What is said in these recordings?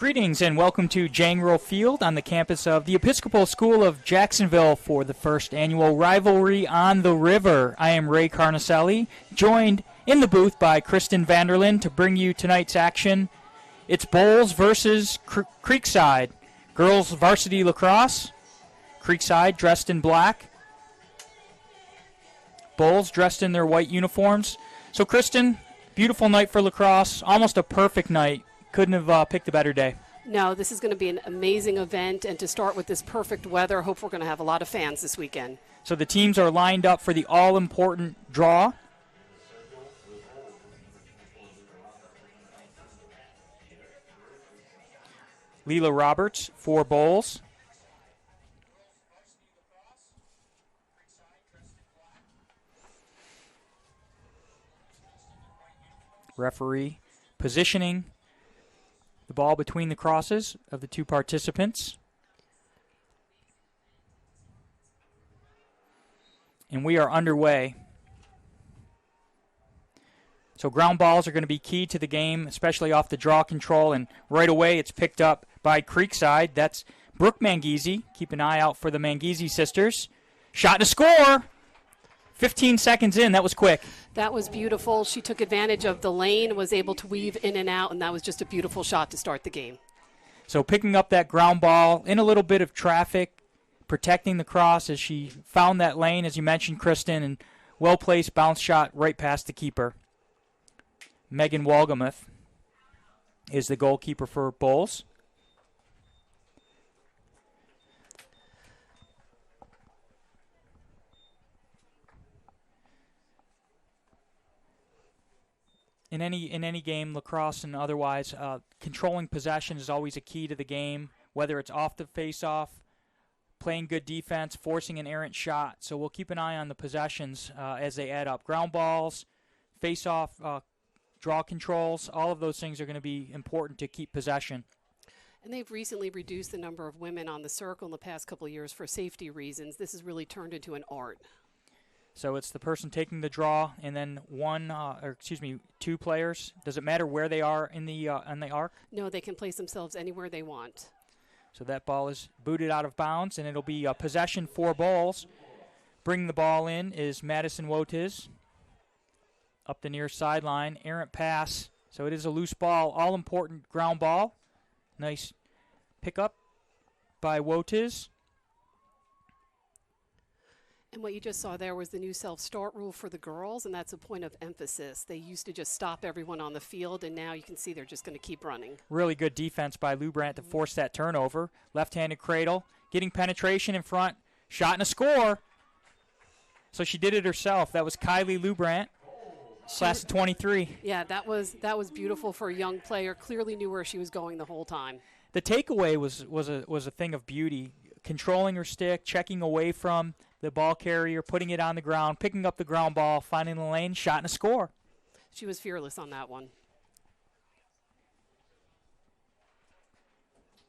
Greetings and welcome to Jangro Field on the campus of the Episcopal School of Jacksonville for the first annual Rivalry on the River. I am Ray Carnicelli, joined in the booth by Kristen Vanderlyn to bring you tonight's action. It's Bolles versus Creekside. Girls varsity lacrosse. Creekside dressed in black. Bolles dressed in their white uniforms. So Kristen, beautiful night for lacrosse, almost a perfect night. Couldn't have picked a better day. No, this is going to be an amazing event, and to start with this perfect weather, I hope we're going to have a lot of fans this weekend. So the teams are lined up for the all-important draw. Leela Roberts for Bolles. Referee positioning the ball between the crosses of the two participants. And we are underway. So ground balls are going to be key to the game, especially off the draw control. And right away it's picked up by Creekside. That's Brooke Manghese. Keep an eye out for the Manghese sisters. Shot and a score! 15 seconds in, that was quick. That was beautiful. She took advantage of the lane, was able to weave in and out, and that was just a beautiful shot to start the game. So picking up that ground ball in a little bit of traffic, protecting the cross as she found that lane, as you mentioned, Kristen, and well-placed bounce shot right past the keeper. Megan Walgamuth is the goalkeeper for Bolles. In any game, lacrosse and otherwise, controlling possession is always a key to the game, whether it's off the face-off, playing good defense, forcing an errant shot. So we'll keep an eye on the possessions as they add up. Ground balls, face-off, draw controls, all of those things are going to be important to keep possession. And they've recently reduced the number of women on the circle in the past couple of years for safety reasons. This has really turned into an art. So it's the person taking the draw, and then two players. Does it matter where they are in the arc? No, they can place themselves anywhere they want. So that ball is booted out of bounds, and it'll be possession for Bolles. Bringing the ball in is Madison Wotiz. Up the near sideline, errant pass. So it is a loose ball, all-important ground ball. Nice pickup by Wotiz. And what you just saw there was the new self-start rule for the girls, and that's a point of emphasis. They used to just stop everyone on the field, and now you can see they're just going to keep running. Really good defense by Lou Brandt to force that turnover. Left-handed cradle, getting penetration in front, shot and a score. So she did it herself. That was Kylie Lou Brandt, class of 23. Yeah, that was beautiful for a young player. Clearly knew where she was going the whole time. The takeaway was a thing of beauty. Controlling her stick, checking away from the ball carrier, putting it on the ground, picking up the ground ball, finding the lane, shot and a score. She was fearless on that one.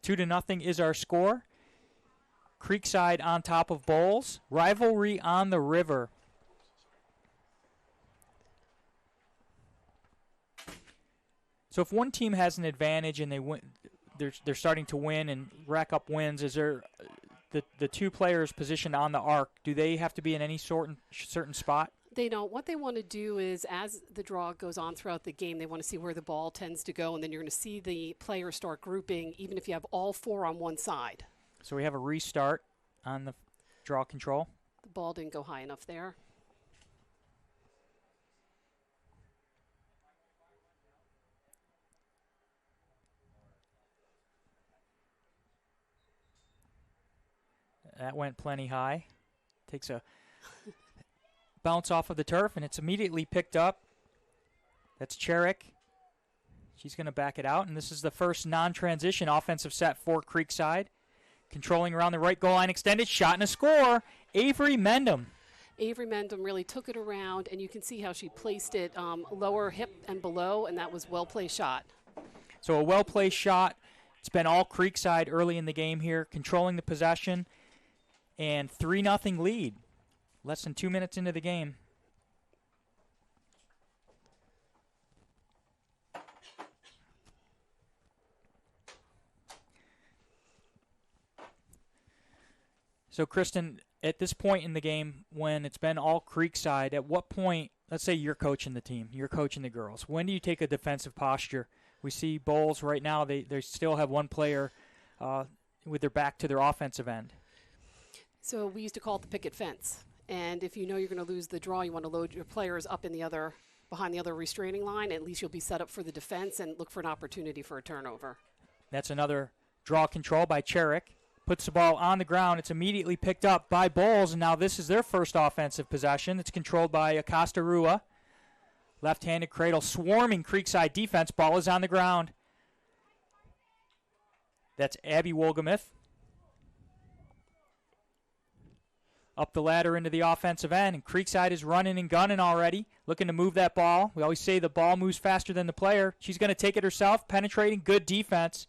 2-0 is our score. Creekside on top of Bolles. Rivalry on the River. So if one team has an advantage and they win, they're starting to win and rack up wins, is there the two players positioned on the arc, do they have to be in any certain spot? They don't. What they want to do is, as the draw goes on throughout the game, they want to see where the ball tends to go, and then you're going to see the players start grouping, even if you have all four on one side. So we have a restart on the draw control. The ball didn't go high enough there. That went plenty high. Takes a bounce off of the turf, and it's immediately picked up. That's Cherrick. She's going to back it out, and this is the first non-transition offensive set for Creekside. Controlling around the right goal line, extended, shot and a score. Avery Mendham. Avery Mendham really took it around, and you can see how she placed it lower hip and below, and that was well-placed shot. So a well-placed shot. It's been all Creekside early in the game here, controlling the possession. And 3-0 lead. Less than 2 minutes into the game. So, Kristen, at this point in the game, when it's been all Creekside, at what point, let's say you're coaching the team, you're coaching the girls, when do you take a defensive posture? We see Bolles right now, they still have one player with their back to their offensive end. So we used to call it the picket fence. And if you know you're going to lose the draw, you want to load your players up in behind the other restraining line. At least you'll be set up for the defense and look for an opportunity for a turnover. That's another draw control by Cherrick. Puts the ball on the ground. It's immediately picked up by Bolles, and now this is their first offensive possession. It's controlled by Acosta Rua. Left-handed cradle, swarming Creekside defense. Ball is on the ground. That's Abby Wolgamuth. Up the ladder into the offensive end, and Creekside is running and gunning already, looking to move that ball. We always say the ball moves faster than the player. She's going to take it herself, penetrating, good defense.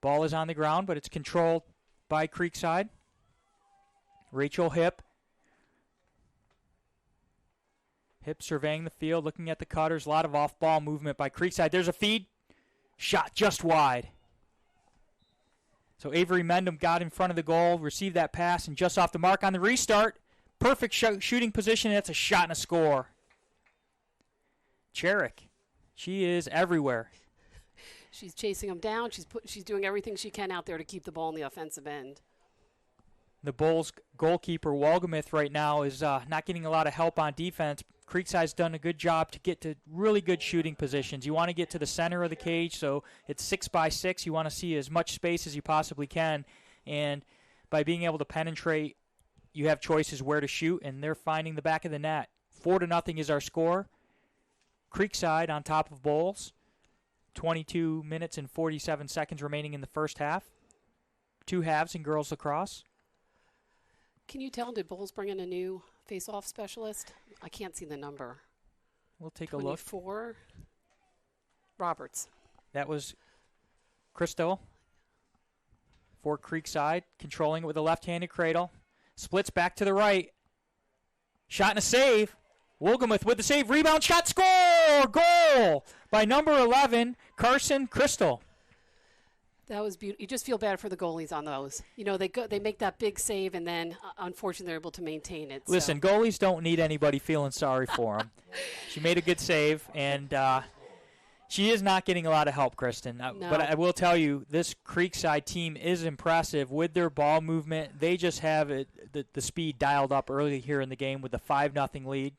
Ball is on the ground, but it's controlled by Creekside. Rachel Hip. Hip surveying the field, looking at the cutters. A lot of off-ball movement by Creekside. There's a feed. Shot just wide. So Avery Mendham got in front of the goal, received that pass, and just off the mark on the restart. Perfect shooting position. That's a shot and a score. Cherrick. She is everywhere. She's chasing them down. She's doing everything she can out there to keep the ball in the offensive end. The Bulls goalkeeper, Wolgamuth, right now is not getting a lot of help on defense. Creekside's done a good job to get to really good shooting positions. You want to get to the center of the cage, so it's 6x6. You want to see as much space as you possibly can. And by being able to penetrate, you have choices where to shoot, and they're finding the back of the net. 4-0 is our score. Creekside on top of Bolles. 22 minutes and 47 seconds remaining in the first half. 2 halves in girls lacrosse. Can you tell, did Bolles bring in a new face-off specialist? I can't see the number. We'll take a look. 24. Roberts. That was Crystal for Creekside, controlling it with a left-handed cradle. Splits back to the right. Shot and a save. Wolgamuth with the save. Rebound, shot, score! Goal by number 11, Carson Crystal. That was beautiful. You just feel bad for the goalies on those. You know, they make that big save, and then, unfortunately, they're able to maintain it. Listen, goalies don't need anybody feeling sorry for them. She made a good save, and she is not getting a lot of help, Kristen. No. But I will tell you, this Creekside team is impressive with their ball movement. They just have the speed dialed up early here in the game with the 5-0 lead.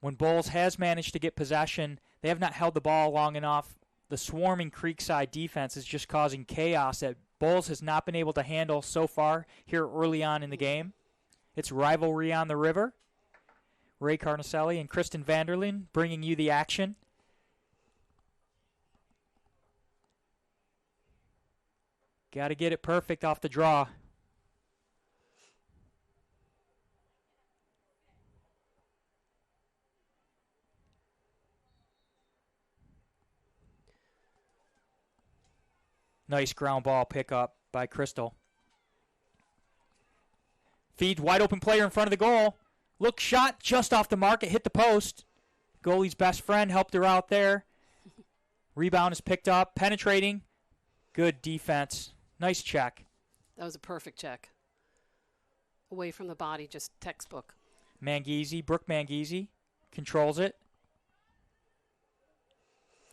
When Bolles has managed to get possession, they have not held the ball long enough. The swarming Creekside defense is just causing chaos that Bolles has not been able to handle so far here early on in the game. It's Rivalry on the River. Ray Carnicelli and Kristen Vanderlyn bringing you the action. Got to get it perfect off the draw. Nice ground ball pickup by Crystal. Feeds wide open player in front of the goal. Look, shot just off the mark. It hit the post. Goalie's best friend helped her out there. Rebound is picked up. Penetrating. Good defense. Nice check. That was a perfect check. Away from the body, just textbook. Manghese, Brooke Manghese, controls it.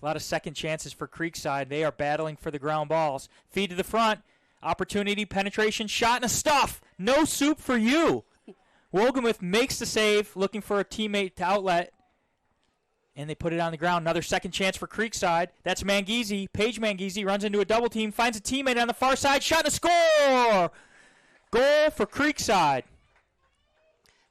A lot of second chances for Creekside. They are battling for the ground balls. Feed to the front. Opportunity, penetration, shot, and a stuff. No soup for you. Wolgamuth makes the save, looking for a teammate to outlet. And they put it on the ground. Another second chance for Creekside. That's Manghese. Paige Manghese runs into a double team, finds a teammate on the far side. Shot and a score! Goal for Creekside.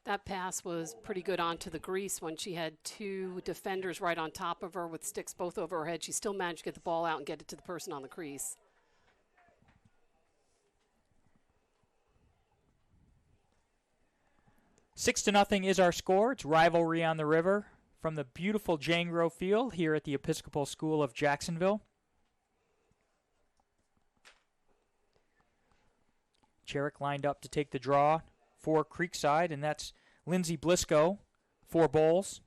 That pass was pretty good onto the grease when she had 2 defenders right on top of her with sticks both over her head. She still managed to get the ball out and get it to the person on the crease. Six to nothing is our score. It's Rivalry on the River from the beautiful Jane Rowe Field here at the Episcopal School of Jacksonville. Cherrick lined up to take the draw for Creekside, and that's Lindsay Bliscoe for Bolles.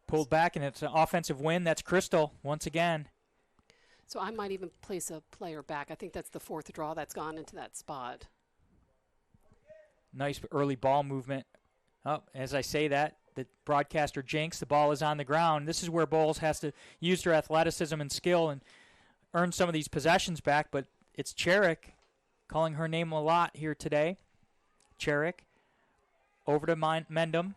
pulled back, and it's an offensive win. That's Crystal once again. So I might even place a player back. I think that's the fourth draw that's gone into that spot. Nice early ball movement. Oh, as I say that, the broadcaster jinx, the ball is on the ground. This is where Bolles has to use their athleticism and skill and earn some of these possessions back, but it's Cherrick, calling her name a lot here today. Cherrick over to Mendham.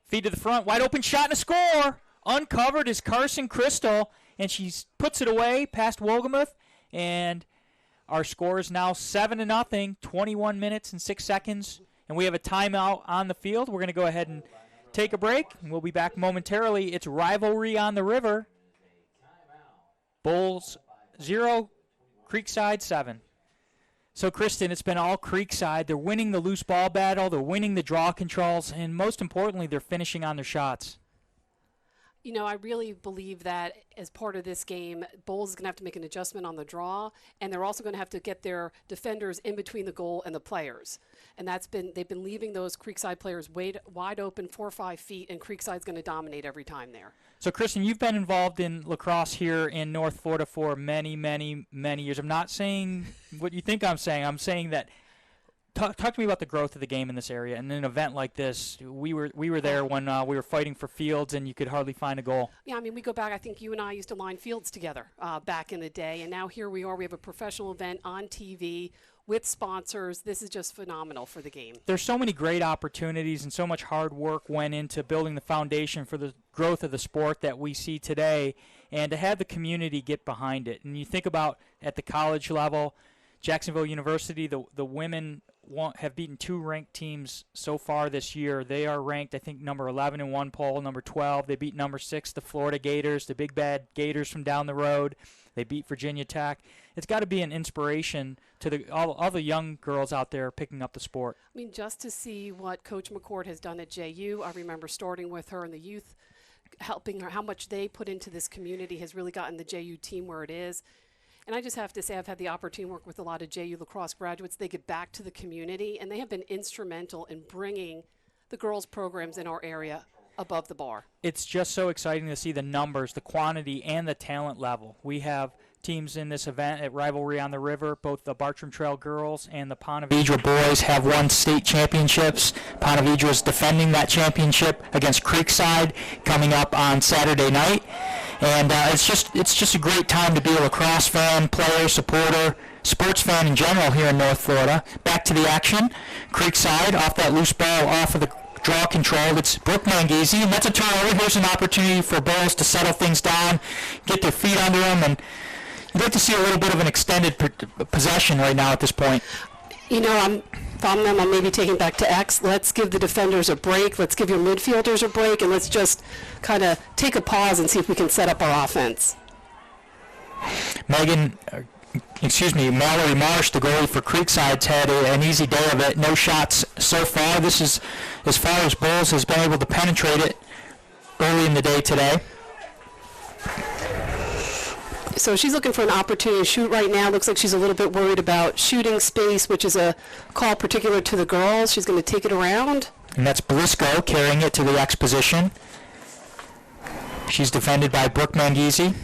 Feed to the front, wide open shot and a score. Uncovered is Carson Crystal, and she puts it away past Wolgamuth, and our score is now 7-0, 21 minutes and 6 seconds, and we have a timeout on the field. We're going to go ahead and take a break, and we'll be back momentarily. It's Rivalry on the River. Bolles 0, Creekside 7. So, Kristen, it's been all Creekside. They're winning the loose ball battle, they're winning the draw controls, and most importantly, they're finishing on their shots. You know, I really believe that as part of this game, Bolles is going to have to make an adjustment on the draw, and they're also going to have to get their defenders in between the goal and the players. And they've been leaving those Creekside players wide open 4 or 5 feet, and Creekside's going to dominate every time there. So, Kristen, you've been involved in lacrosse here in North Florida for many, many, many years. I'm not saying what you think I'm saying. I'm saying that talk to me about the growth of the game in this area. And in an event like this, we were there when we were fighting for fields and you could hardly find a goal. Yeah, I mean, we go back. I think you and I used to line fields together back in the day. And now here we are. We have a professional event on TV with sponsors. This is just phenomenal for the game. There's so many great opportunities and so much hard work went into building the foundation for the growth of the sport that we see today, and to have the community get behind it. And you think about at the college level, Jacksonville University, the women have beaten 2 ranked teams so far this year. They are ranked, I think, number 11 in one poll, number 12. They beat number 6, the Florida Gators, the big bad Gators from down the road. They beat Virginia Tech. It's got to be an inspiration to all the young girls out there picking up the sport. I mean, just to see what Coach McCord has done at JU, I remember starting with her in the youth, helping her, how much they put into this community has really gotten the JU team where it is. And I just have to say I've had the opportunity to work with a lot of JU lacrosse graduates. They get back to the community, and they have been instrumental in bringing the girls' programs in our area above the bar. It's just so exciting to see the numbers, the quantity, and the talent level. We have teams in this event at Rivalry on the River. Both the Bartram Trail girls and the Ponte Vedra boys have won state championships. Ponte Vedra is defending that championship against Creekside coming up on Saturday night. And it's just a great time to be a lacrosse fan, player, supporter, sports fan in general here in North Florida. Back to the action. Creekside off that loose ball off of the draw control. It's Brooke Manghese, and that's a turnover. Here's an opportunity for Bolles to settle things down, get their feet under them, and you'd like to see a little bit of an extended possession right now at this point. You know, from them, I'm maybe taking back to X. Let's give the defenders a break. Let's give your midfielders a break, and let's just kind of take a pause and see if we can set up our offense. Mallory Marsh, the goalie for Creekside's had an easy day of it. No shots so far. This is as far as Bolles has been able to penetrate it early in the day today. So she's looking for an opportunity to shoot right now. Looks like she's a little bit worried about shooting space, which is a call particular to the girls. She's going to take it around. And that's Blisco carrying it to the X position. She's defended by Brooke Manghese.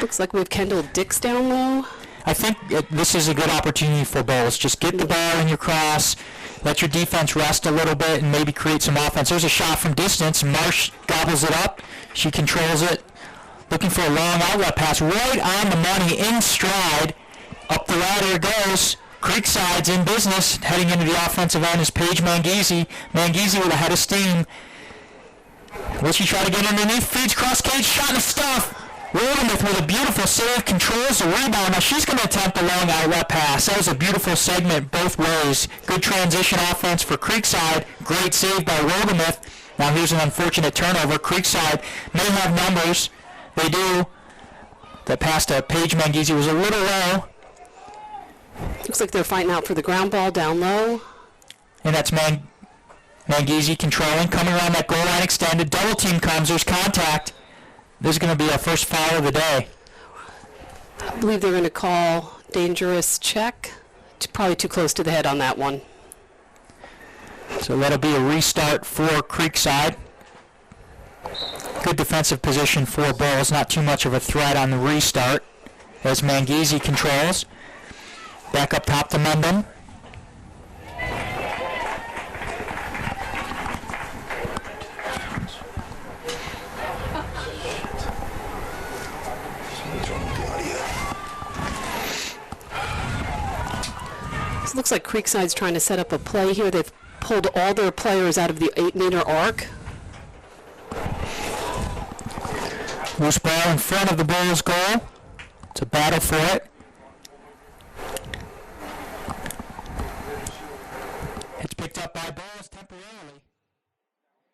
Looks like we have Kendall Dix down low. I think this is a good opportunity for Bolles. Just get the ball in your cross, let your defense rest a little bit, and maybe create some offense. There's a shot from distance. Marsh gobbles it up. She controls it. Looking for a long outlet pass right on the money, in stride. Up the ladder it goes. Creekside's in business. Heading into the offensive end is Paige Manghese. Manghese with a head of steam. Will she try to get underneath? Feeds cross cage, shot in the stuff. Wolgamuth with a beautiful save, controls the rebound. Now she's going to attempt a long outlet pass. That was a beautiful segment both ways. Good transition offense for Creekside. Great save by Wolgamuth. Now here's an unfortunate turnover. Creekside may have numbers. They do. That pass to Paige Manghese was a little low. Looks like they're fighting out for the ground ball down low. And that's Manghese controlling, coming around that goal line extended. Double team comes. There's contact. This is going to be our first foul of the day. I believe they're going to call dangerous check. Probably too close to the head on that one. So that'll be a restart for Creekside. Good defensive position for Bolles. Not too much of a threat on the restart as Manghese controls. Back up top to Mendham. It looks like Creekside's trying to set up a play here. They've pulled all their players out of the 8-meter arc. Loose ball in front of the Bolles goal. It's a battle for it. It's picked up by Bolles temporarily.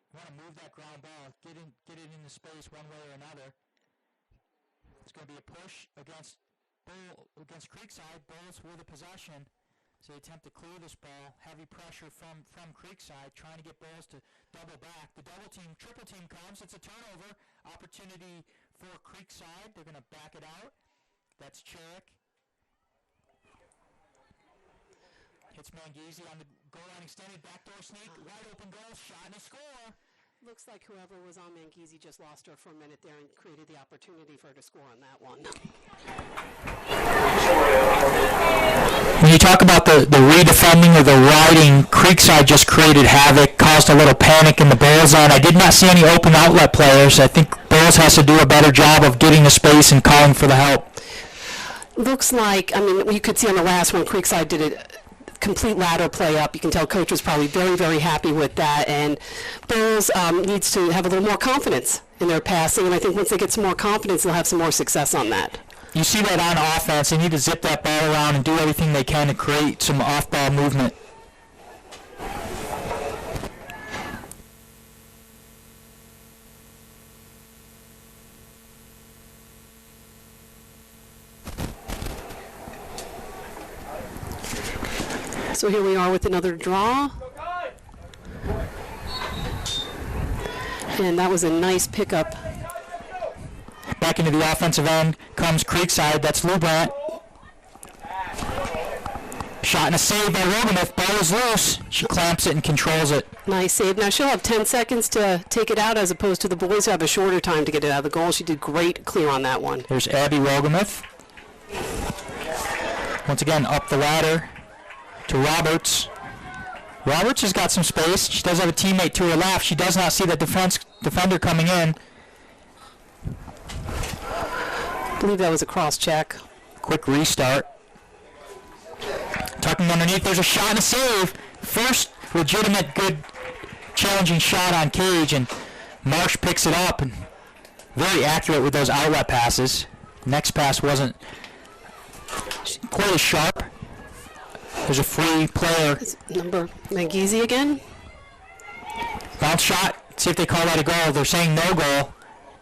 You want to move that ground ball, get it into space one way or another. It's going to be a push against Creekside. Bolles with the possession. So they attempt to clear this ball. Heavy pressure from Creekside, trying to get Bolles to double back. The triple team comes. It's a turnover. Opportunity for Creekside. They're going to back it out. That's Cherrick. Hits Manghese on the goal line extended. Backdoor sneak. Wide open goal. Shot and a score. Looks like whoever was on Manghese just lost her for a minute there and created the opportunity for her to score on that one. When you talk about the redefending or the riding, Creekside just created havoc, caused a little panic in the Bolles end. I did not see any open outlet players. I think Bolles has to do a better job of getting the space and calling for the help. Looks like, I mean, you could see on the last one, Creekside did a complete ladder play up. You can tell coach was probably very, very happy with that. And Bolles needs to have a little more confidence in their passing. And I think once they get some more confidence, they'll have some more success on that. You see that on offense. They need to zip that ball around and do everything they can to create some off-ball movement. So here we are with another draw. And that was a nice pickup. Back into the offensive end comes Creekside. That's Lubrandt. Shot and a save by Rogamuth. Ball is loose. She clamps it and controls it. Nice save. Now she'll have 10 seconds to take it out as opposed to the boys who have a shorter time to get it out of the goal. She did great clear on that one. There's Abby Rogamuth. Once again, up the ladder to Roberts. Roberts has got some space. She does have a teammate to her left. She does not see the defender coming in. I believe that was a cross check. Quick restart. Tucking underneath, there's a shot and a save. First legitimate good challenging shot on Cage, and Marsh picks it up and very accurate with those outlet passes. Next pass wasn't quite as sharp. There's a free player. Number Manghese again. Bounce shot. See if they call that a goal. They're saying no goal.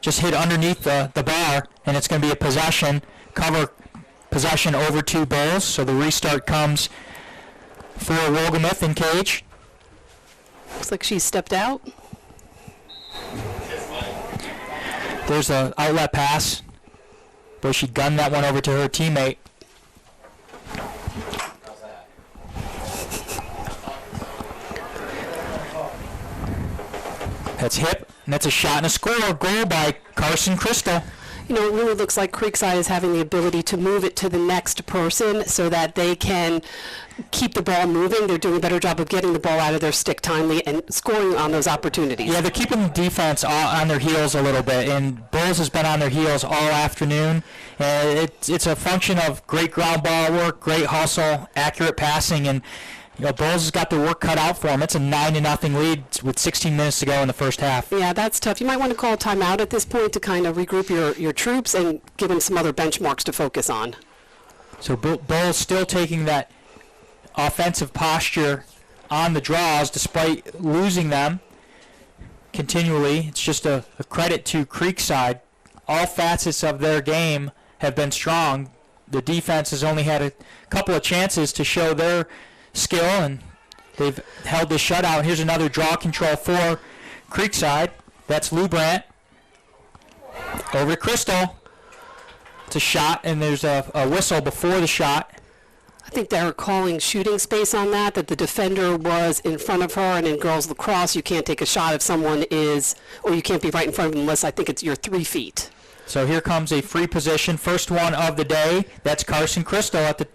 Just hit underneath the bar, and it's going to be a possession. Cover possession over to Bolles. So the restart comes for Rogamuth and Cage. Looks like she stepped out. There's an outlet pass, but she gunned that one over to her teammate. That's hip, and that's a shot and a score. Goal by Carson Crystal. You know, it really looks like Creekside is having the ability to move it to the next person so that they can keep the ball moving. They're doing a better job of getting the ball out of their stick timely and scoring on those opportunities. Yeah, they're keeping the defense on their heels a little bit, and Bolles has been on their heels all afternoon. It's a function of great ground ball work, great hustle, accurate passing, and Bolles has got their work cut out for them. It's a 9-0 lead with 16 minutes to go in the first half. Yeah, that's tough. You might want to call a timeout at this point to kind of regroup your troops and give them some other benchmarks to focus on. So Bolles still taking that offensive posture on the draws despite losing them continually. It's just a credit to Creekside. All facets of their game have been strong. The defense has only had a couple of chances to show their skill, and they've held the shutout. Here's another draw control for Creekside. That's Lubrandt. Over to Crystal. It's a shot, and there's a whistle before the shot. I think they were calling shooting space on that the defender was in front of her, and in girls lacrosse, you can't take a shot if someone is, or you can't be right in front of them unless I think you're 3 feet. So here comes a free position, first one of the day. That's Carson Crystal at the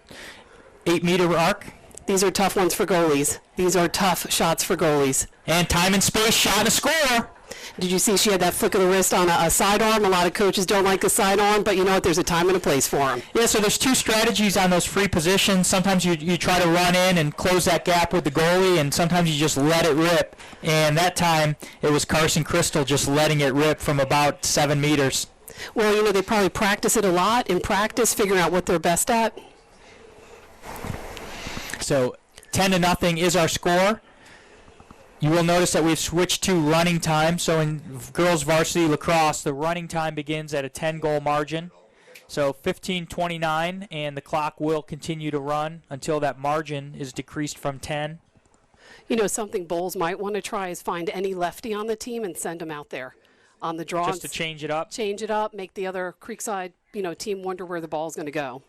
8-meter arc. These are tough ones for goalies. These are tough shots for goalies. And time and space, shot and a score. Did you see she had that flick of the wrist on a sidearm? A lot of coaches don't like a sidearm, but you know what? There's a time and a place for them. Yeah, so there's 2 strategies on those free positions. Sometimes you try to run in and close that gap with the goalie, and sometimes you just let it rip. And that time, it was Carson Crystal just letting it rip from about 7 meters. Well, you know, they probably practice it a lot in practice, figuring out what they're best at. So 10-0 is our score. You will notice that we've switched to running time. So in girls varsity lacrosse, the running time begins at a 10-goal margin. So 15:29, and the clock will continue to run until that margin is decreased from 10. You know, something Bolles might want to try is find any lefty on the team and send them out there on the draw. Just to change it up. Change it up, make the other Creekside, team wonder where the ball's going to go.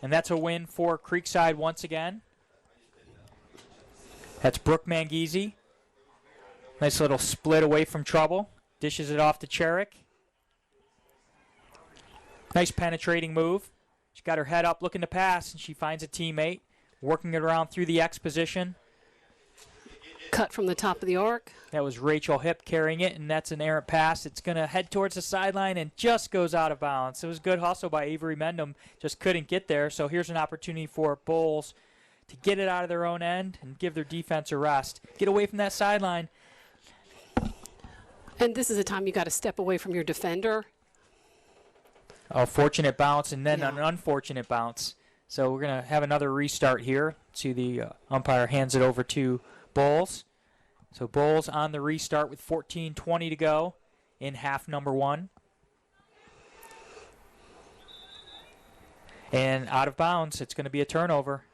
And that's a win for Creekside once again. That's Brooke Manghese. Nice little split away from trouble. Dishes it off to Cherrick. Nice penetrating move. She got her head up looking to pass, and she finds a teammate. Working it around through the X position. Cut from the top of the arc. That was Rachel Hipp carrying it, and that's an errant pass. It's going to head towards the sideline and just goes out of bounds. It was good hustle by Avery Mendham. Just couldn't get there. So here's an opportunity for Bolles to get it out of their own end and give their defense a rest. Get away from that sideline. And this is a time you got to step away from your defender. A fortunate bounce and then Yeah. an unfortunate bounce. So we're going to have another restart here. See the umpire hands it over to Bolles. So Bolles on the restart with 14:20 to go in half number 1. And out of bounds, it's going to be a turnover.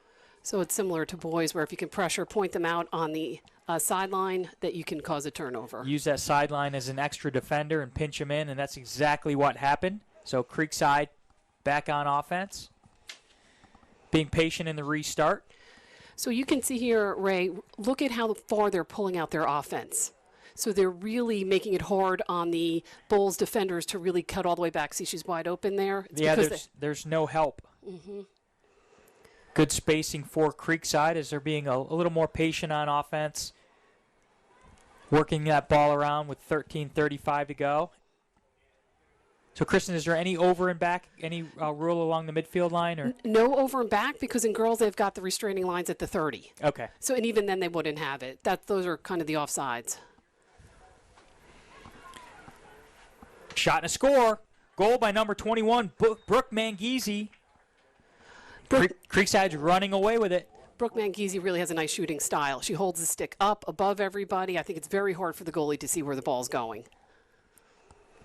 So it's similar to boys where if you can pressure, point them out on the sideline, that you can cause a turnover. Use that sideline as an extra defender and pinch them in, and that's exactly what happened. So Creekside back on offense, being patient in the restart. So you can see here, Ray, look at how far they're pulling out their offense. So they're really making it hard on the Bolles defenders to really cut all the way back. See, she's wide open there. It's Yeah, because there's no help. Good spacing for Creekside as they're being a little more patient on offense. Working that ball around with 13:35 to go. So, Kristen, is there any over and back, any rule along the midfield line? Or no over and back, because in girls they've got the restraining lines at the 30. Okay. So, and even then they wouldn't have it. Those are kind of the offsides. Shot and a score. Goal by number 21, Brooke Manghese. Creekside's running away with it. Brooke Manghese really has a nice shooting style. She holds the stick up above everybody. I think it's very hard for the goalie to see where the ball's going.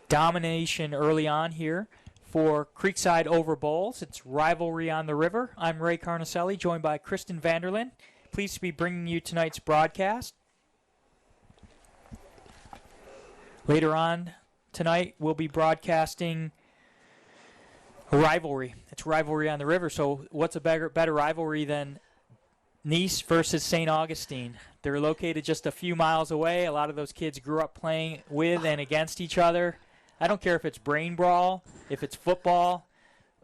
Domination early on here for Creekside over Bolles. It's Rivalry on the River. I'm Ray Carnicelli, joined by Kristen Vanderlyn. Pleased to be bringing you tonight's broadcast. Later on tonight, we'll be broadcasting Rivalry. It's Rivalry on the River. So what's a better rivalry than Nice versus St. Augustine? They're located just a few miles away. A lot of those kids grew up playing with and against each other. I don't care if it's brain brawl, if it's football,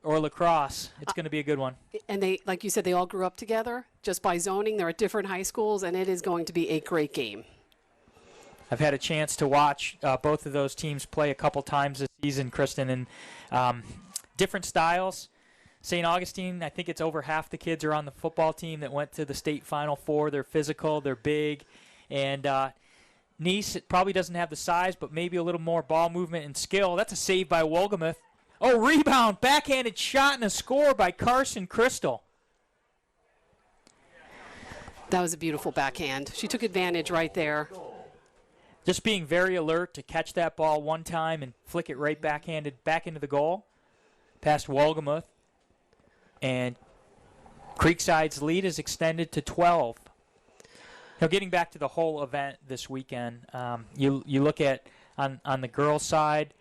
or lacrosse. It's going to be a good one. And they, like you said, they all grew up together just by zoning. They're at different high schools, and it is going to be a great game. I've had a chance to watch both of those teams play a couple times this season, Kristen, and different styles. St. Augustine, I think it's over half the kids are on the football team that went to the state Final Four. They're physical, they're big, and Nice, it probably doesn't have the size, but maybe a little more ball movement and skill. That's a save by Wolgamuth. Oh, rebound, backhanded shot and a score by Carson Crystal. That was a beautiful backhand. She took advantage right there. Just being very alert to catch that ball one time and flick it right backhanded back into the goal. Past Wolgamuth. And Creekside's lead is extended to 12. Now, getting back to the whole event this weekend, you look at on the girls' side,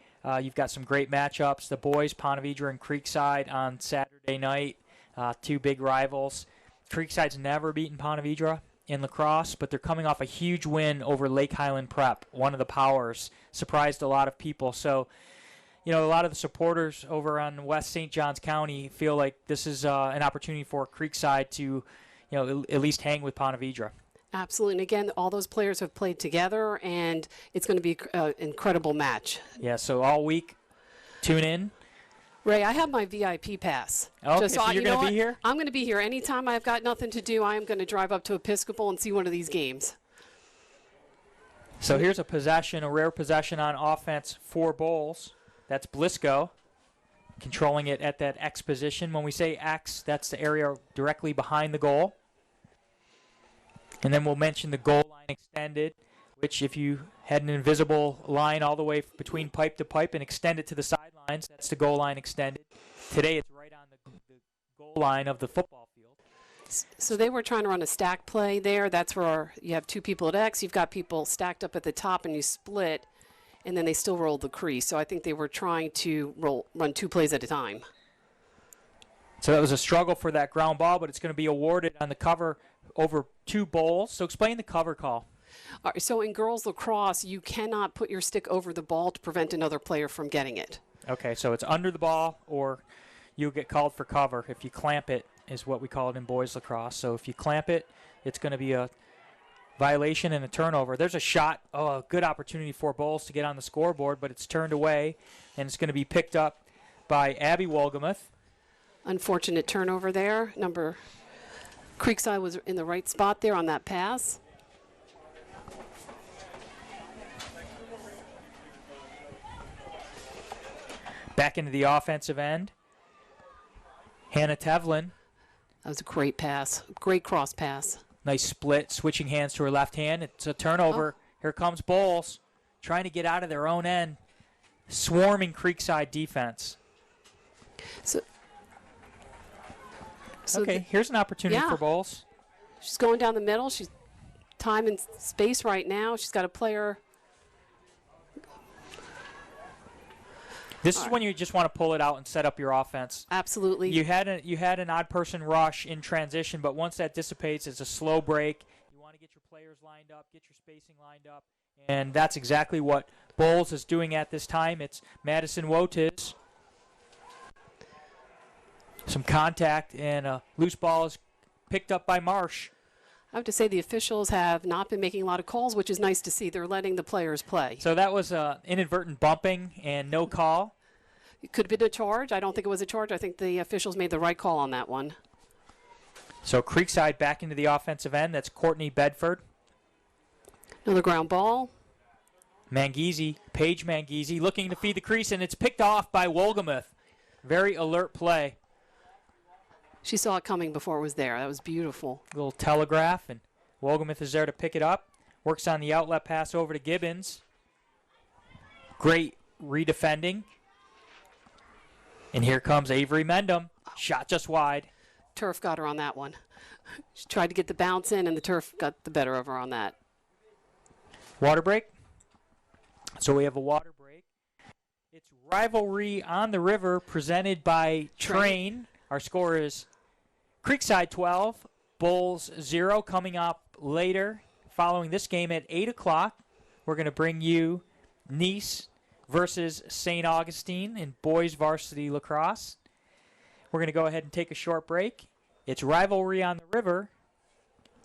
you've got some great matchups. The boys, Ponte Vedra and Creekside on Saturday night. two big rivals. Creekside's never beaten Ponte Vedra in lacrosse, but they're coming off a huge win over Lake Highland Prep, one of the powers. Surprised a lot of people. So, a lot of the supporters over on West St. Johns County feel like this is an opportunity for Creekside to, at least hang with Ponte Vedra. Absolutely. And again, all those players have played together, and it's going to be an incredible match. Yeah, so all week, tune in. Ray, I have my VIP pass. Okay, so you're going to be here? I'm going to be here. Anytime I've got nothing to do, I am going to drive up to Episcopal and see one of these games. So here's a rare possession on offense for Bolles. That's Blisco controlling it at that X position. When we say X, that's the area directly behind the goal. And then we'll mention the goal line extended, which if you had an invisible line all the way between pipe to pipe and extend it to the sidelines, that's the goal line extended. Today it's right on the goal line of the football field. So they were trying to run a stack play there. That's where you have two people at X, you've got people stacked up at the top, and you split, and then they still rolled the crease. So I think they were trying to run two plays at a time. So that was a struggle for that ground ball, but it's going to be awarded on the cover over two Bolles. So explain the cover call. All right, so in girls lacrosse, you cannot put your stick over the ball to prevent another player from getting it. Okay, so it's under the ball, or you'll get called for cover. If you clamp it, is what we call it in boys lacrosse. So if you clamp it, it's going to be a violation and a turnover. There's a shot, a good opportunity for Bolles to get on the scoreboard, but it's turned away, and it's going to be picked up by Abby Wolgamuth. Unfortunate turnover there. Creekside was in the right spot there on that pass. Back into the offensive end. Hannah Tevlin. That was a great pass. Great cross pass. Nice split, switching hands to her left hand. It's a turnover. Here comes Bolles, trying to get out of their own end. Swarming Creekside defense. Okay, here's an opportunity for Bolles. She's going down the middle. She's time and space right now. She's got a player. This is when you just want to pull it out and set up your offense. Absolutely. You had an odd person rush in transition, but once that dissipates, it's a slow break. You want to get your players lined up, get your spacing lined up, and that's exactly what Bolles is doing at this time. It's Madison Wotis. Some contact, and a loose ball is picked up by Marsh. I have to say the officials have not been making a lot of calls, which is nice to see. They're letting the players play. So that was inadvertent bumping and no call. It could have been a charge. I don't think it was a charge. I think the officials made the right call on that one. So Creekside back into the offensive end. That's Courtney Bedford. Another ground ball. Paige Manghese looking to feed the crease, and it's picked off by Wolgamuth. Very alert play. She saw it coming before it was there. That was beautiful. Little telegraph, and Wolgamuth is there to pick it up. Works on the outlet pass over to Gibbons. Great redefending. And here comes Avery Mendham. Shot just wide. Turf got her on that one. She tried to get the bounce in, and the turf got the better of her on that. Water break. So we have a water break. It's Rivalry on the River presented by Train. Our score is Creekside 12, Bolles 0. Coming up later, following this game at 8 o'clock, we're going to bring you Nice versus St. Augustine in boys varsity lacrosse. We're going to go ahead and take a short break. It's Rivalry on the River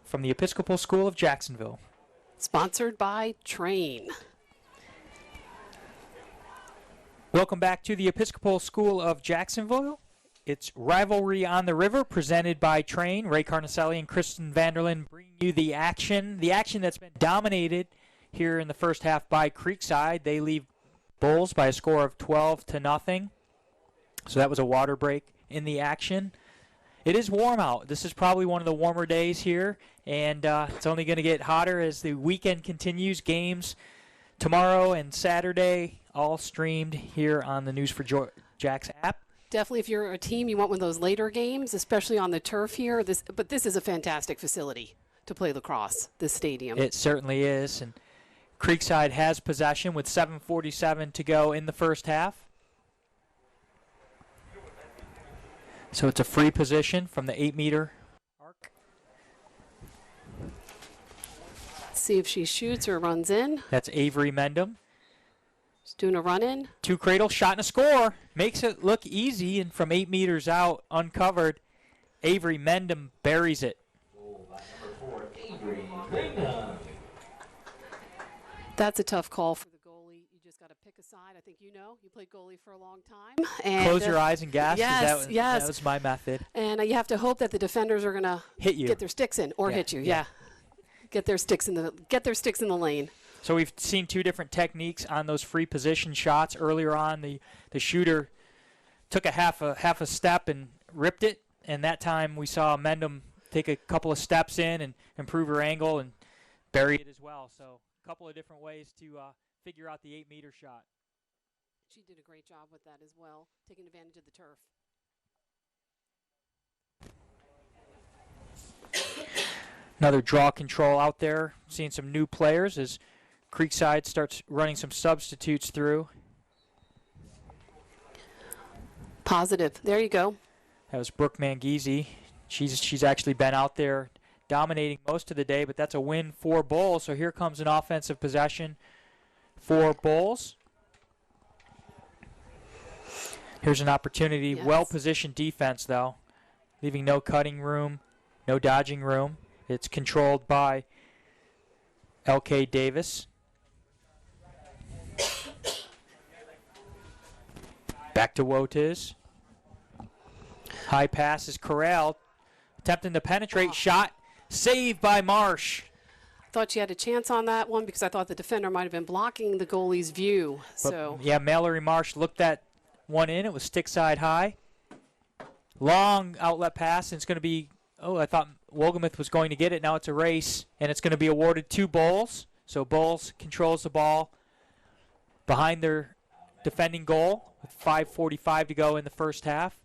from the Episcopal School of Jacksonville. Sponsored by Train. Welcome back to the Episcopal School of Jacksonville. It's Rivalry on the River, presented by Train. Ray Carnacelli and Kristen Vanderlyn bring you the action that's been dominated here in the first half by Creekside. They leave Bolles by a score of 12-0. So that was a water break in the action. It is warm out. This is probably one of the warmer days here, and it's only going to get hotter as the weekend continues. Games tomorrow and Saturday, all streamed here on the News for Jacks app. Definitely, if you're a team, you want one of those later games, especially on the turf here. But this is a fantastic facility to play lacrosse, this stadium. It certainly is. And Creekside has possession with 7:47 to go in the first half. So it's a free position from the 8-meter arc. See if she shoots or runs in. That's Avery Mendham. She's doing a run in. 2 cradle, shot and a score. Makes it look easy, and from 8 meters out, uncovered, Avery Mendham buries it. That's a tough call for the goalie. You just got to pick a side. I think you played goalie for a long time. And Close your eyes and gasp. Yes, That was my method. And you have to hope that the defenders are going to hit you, get their sticks in, or hit you. Yeah. Get their sticks in the lane. So we've seen 2 different techniques on those free position shots. Earlier on, the shooter took a half a step and ripped it, and that time we saw Mendham take a couple of steps in and improve her angle and bury it as well. So a couple of different ways to figure out the 8-meter shot. She did a great job with that as well, taking advantage of the turf. Another draw control out there. Seeing some new players as Creekside starts running some substitutes through. Positive. There you go. That was Brooke Manghese. She's actually been out there dominating most of the day, but that's a win for Bolles. So here comes an offensive possession for Bolles. Here's an opportunity. Yes. Well-positioned defense, though, leaving no cutting room, no dodging room. It's controlled by L.K. Davis. Back to Wotiz. High pass is corralled. Attempting to penetrate. Shot. Saved by Marsh. Thought she had a chance on that one because I thought the defender might have been blocking the goalie's view. But, yeah, Mallory Marsh looked that one in. It was stick side high. Long outlet pass, and it's going to be, I thought Wolgamuth was going to get it. Now it's a race, and it's going to be awarded to Bolles. So Bolles controls the ball behind their defending goal with 5:45 to go in the first half.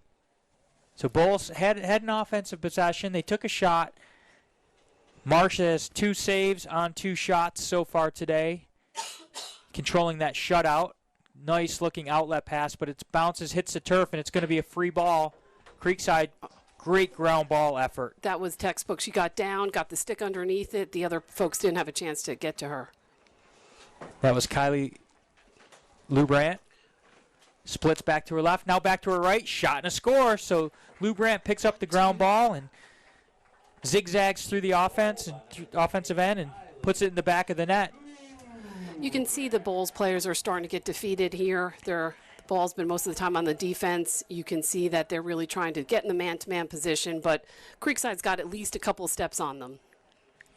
So Bolles had an offensive possession. They took a shot. Marsh has 2 saves on 2 shots so far today, controlling that shutout. Nice looking outlet pass, but it bounces, hits the turf, and it's going to be a free ball. Creekside, great ground ball effort. That was textbook. She got down, got the stick underneath it. The other folks didn't have a chance to get to her. That was Kylie Lubrandt. Splits back to her left, now back to her right. Shot and a score. So Lubrandt picks up the ground ball and zigzags through the offense and offensive end and puts it in the back of the net. You can see the Bolles players are starting to get defeated here. The ball's been most of the time on the defense. You can see that they're really trying to get in the man-to-man position, but Creekside's got at least a couple of steps on them.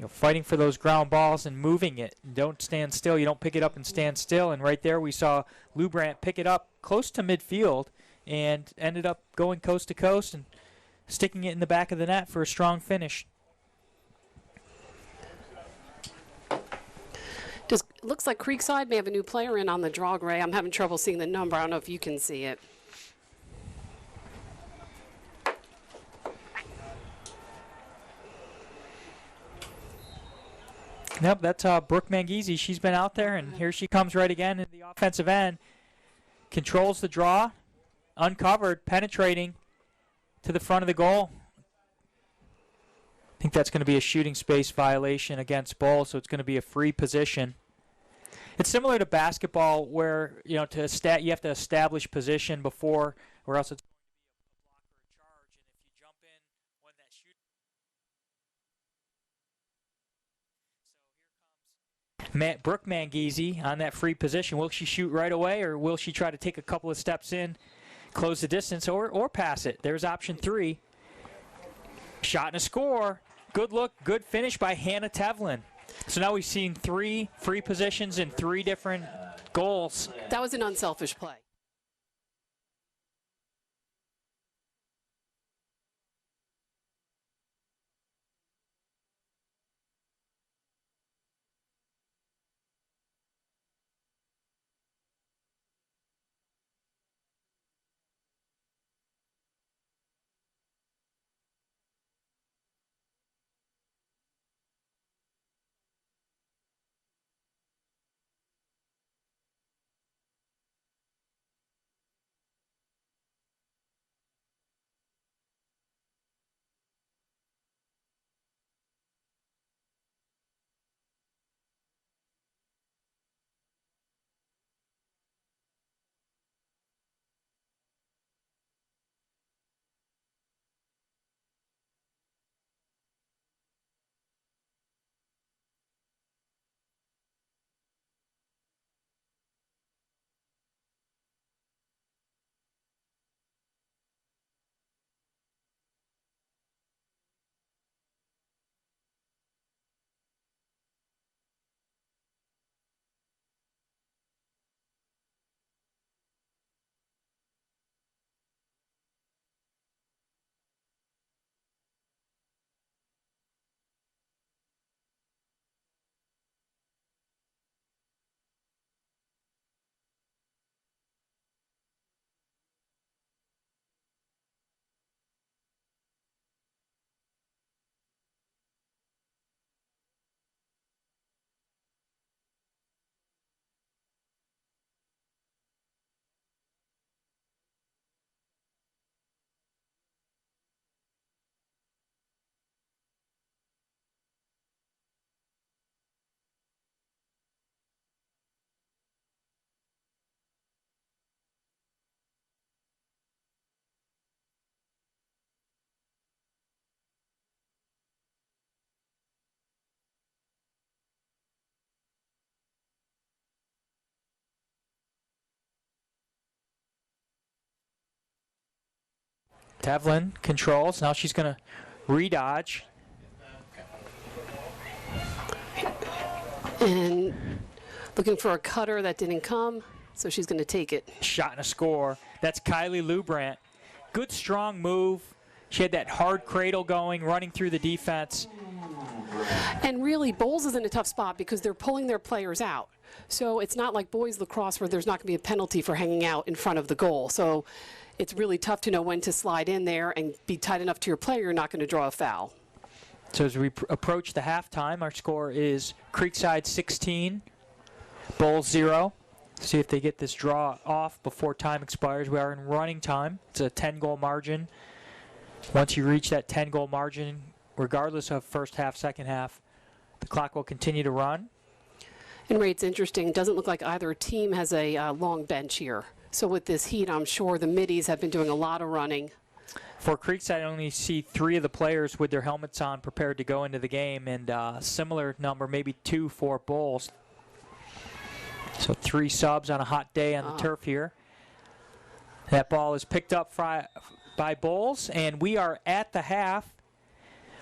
Fighting for those ground balls and moving it. Don't stand still. You don't pick it up and stand still. And right there we saw Lubrandt pick it up close to midfield and ended up going coast to coast and sticking it in the back of the net for a strong finish. Looks like Creekside may have a new player in on the draw, Gray. I'm having trouble seeing the number. I don't know if you can see it. Yep, that's Brooke Manghese. She's been out there, and here she comes right again in the offensive end. Controls the draw, uncovered, penetrating to the front of the goal. I think that's going to be a shooting space violation against Bolles, so it's going to be a free position. It's similar to basketball where, you have to establish position before, or else it's going to be a block or a charge. And if you jump in when that shooter. So here comes Brooke Manghese on that free position. Will she shoot right away, or will she try to take a couple of steps in, close the distance, or pass it? There's option 3. Shot and a score. Good look, good finish by Hannah Tevlin. So now we've seen 3 free positions and 3 different goals. That was an unselfish play. Devlin controls. Now she's going to redodge. And looking for a cutter that didn't come, so she's going to take it. Shot and a score. That's Kylie Lubrandt. Good, strong move. She had that hard cradle going, running through the defense. And really, Bolles is in a tough spot because they're pulling their players out. So it's not like boys lacrosse where there's not going to be a penalty for hanging out in front of the goal. So it's really tough to know when to slide in there and be tight enough to your player you're not going to draw a foul. So as we approach the halftime, our score is Creekside 16, Bolles 0. See if they get this draw off before time expires. We are in running time. It's a 10-goal margin. Once you reach that 10-goal margin, regardless of first half, second half, the clock will continue to run. And Ray, it's interesting. It doesn't look like either team has a long bench here. So with this heat, I'm sure the middies have been doing a lot of running. For Creekside, I only see 3 of the players with their helmets on prepared to go into the game, and similar number, maybe 2 for Bolles. So 3 subs on a hot day on the turf here. That ball is picked up by Bolles, and we are at the half.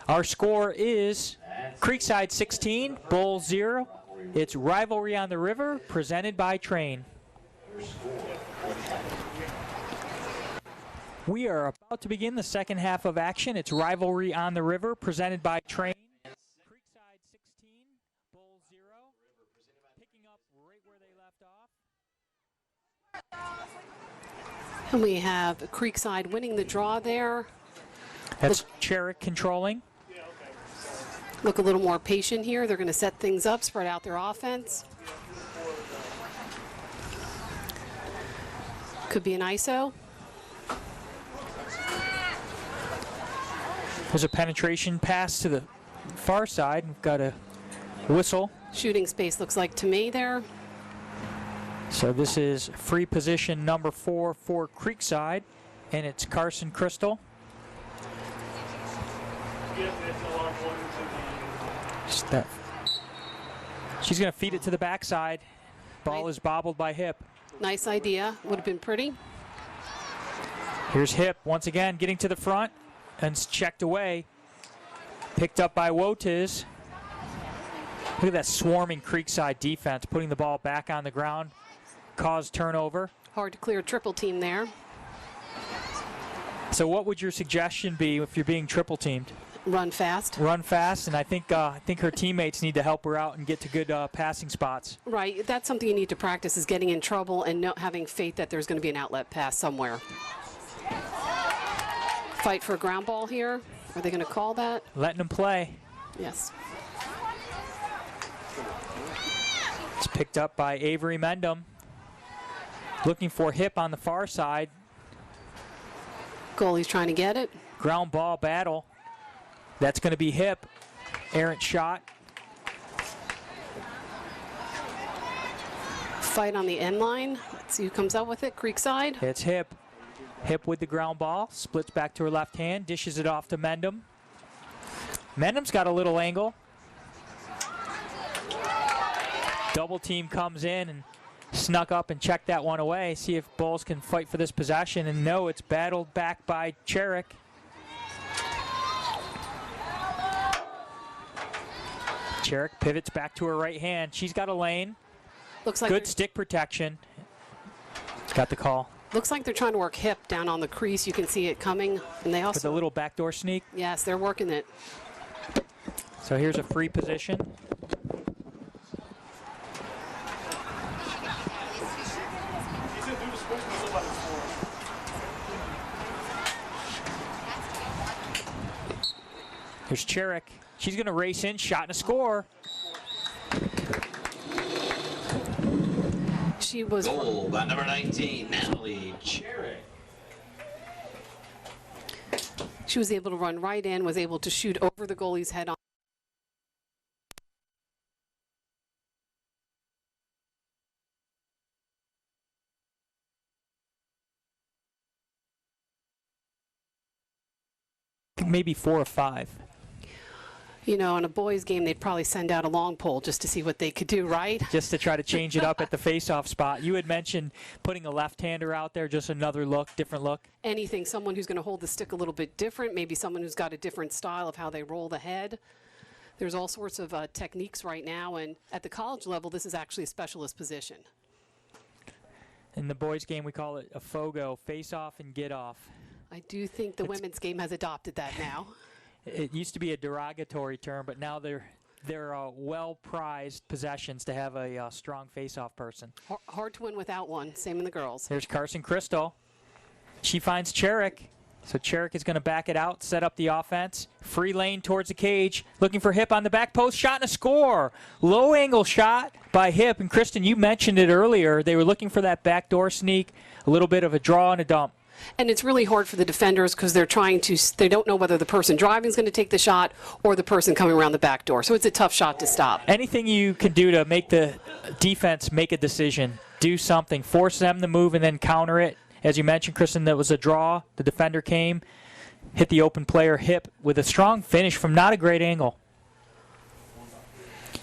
Our score is Creekside 16, Bolles 0. It's Rivalry on the River, presented by Train. We are about to begin the second half of action. It's Rivalry on the River, presented by Train. Creekside 16, Bolles 0. Picking up right where they left off. And we have Creekside winning the draw there. That's Cherrick controlling. Look a little more patient here. They're going to set things up, spread out their offense. Could be an ISO. There's a penetration pass to the far side. We've got a whistle. Shooting space looks like to me there. So this is free position number 4 for Creekside, and it's Carson Crystal. She's going to feed it to the backside. Ball is bobbled by Hip. Nice idea. Would have been pretty. Here's Hip once again getting to the front and it's checked away. Picked up by Wotiz. Look at that swarming Creekside defense, putting the ball back on the ground. Caused turnover. Hard to clear triple team there. So what would your suggestion be if you're being triple teamed? Run fast. Run fast, and I think her teammates need to help her out and get to good passing spots. Right, that's something you need to practice, is getting in trouble and not having faith that there's going to be an outlet pass somewhere. Fight for a ground ball here. Are they going to call that? Letting them play. Yes. It's picked up by Avery Mendham. Looking for Hip on the far side. Goalie's trying to get it. Ground ball battle. That's going to be Hip. Errant shot. Fight on the end line. Let's see who comes up with it. Creekside. It's Hip. Hip with the ground ball. Splits back to her left hand. Dishes it off to Mendham. Mendham's got a little angle. Double team comes in and snuck up and checked that one away. See if Bolles can fight for this possession. And no, it's battled back by Cherrick. Cherrick pivots back to her right hand. She's got a lane. Looks like good stick protection. Got the call. Looks like they're trying to work Hip down on the crease. You can see it coming. And they also. With the little backdoor sneak. Yes, they're working it. So here's a free position. Here's Cherrick. She's going to race in, shot and a score. She was goal by number 19, Natalie Cherrick. She was able to run right in, was able to shoot over the goalie's head on. Maybe 4 or 5. You know, in a boys' game, they'd probably send out a long pole just to see what they could do, right? Just to try to change it up at the face-off spot. You had mentioned putting a left-hander out there, just another look, different look. Anything, someone who's going to hold the stick a little bit different, maybe someone who's got a different style of how they roll the head. There's all sorts of techniques right now, and at the college level, this is actually a specialist position. In the boys' game, we call it a FOGO, face-off and get-off. I do think the women's game has adopted that now. It used to be a derogatory term, but now they're well-prized possessions to have a strong face-off person. Hard to win without one. Same in the girls. There's Carson Crystal. She finds Cherrick. So Cherrick is going to back it out, set up the offense. Free lane towards the cage. Looking for Hip on the back post. Shot and a score. Low-angle shot by Hip. And Kristen, you mentioned it earlier. They were looking for that backdoor sneak. A little bit of a draw and a dump. And it's really hard for the defenders because they don't know whether the person driving is going to take the shot or the person coming around the back door. So it's a tough shot to stop. Anything you can do to make the defense make a decision, do something, force them to move and then counter it. As you mentioned, Kristen, that was a draw. The defender came, hit the open player Hip with a strong finish from not a great angle.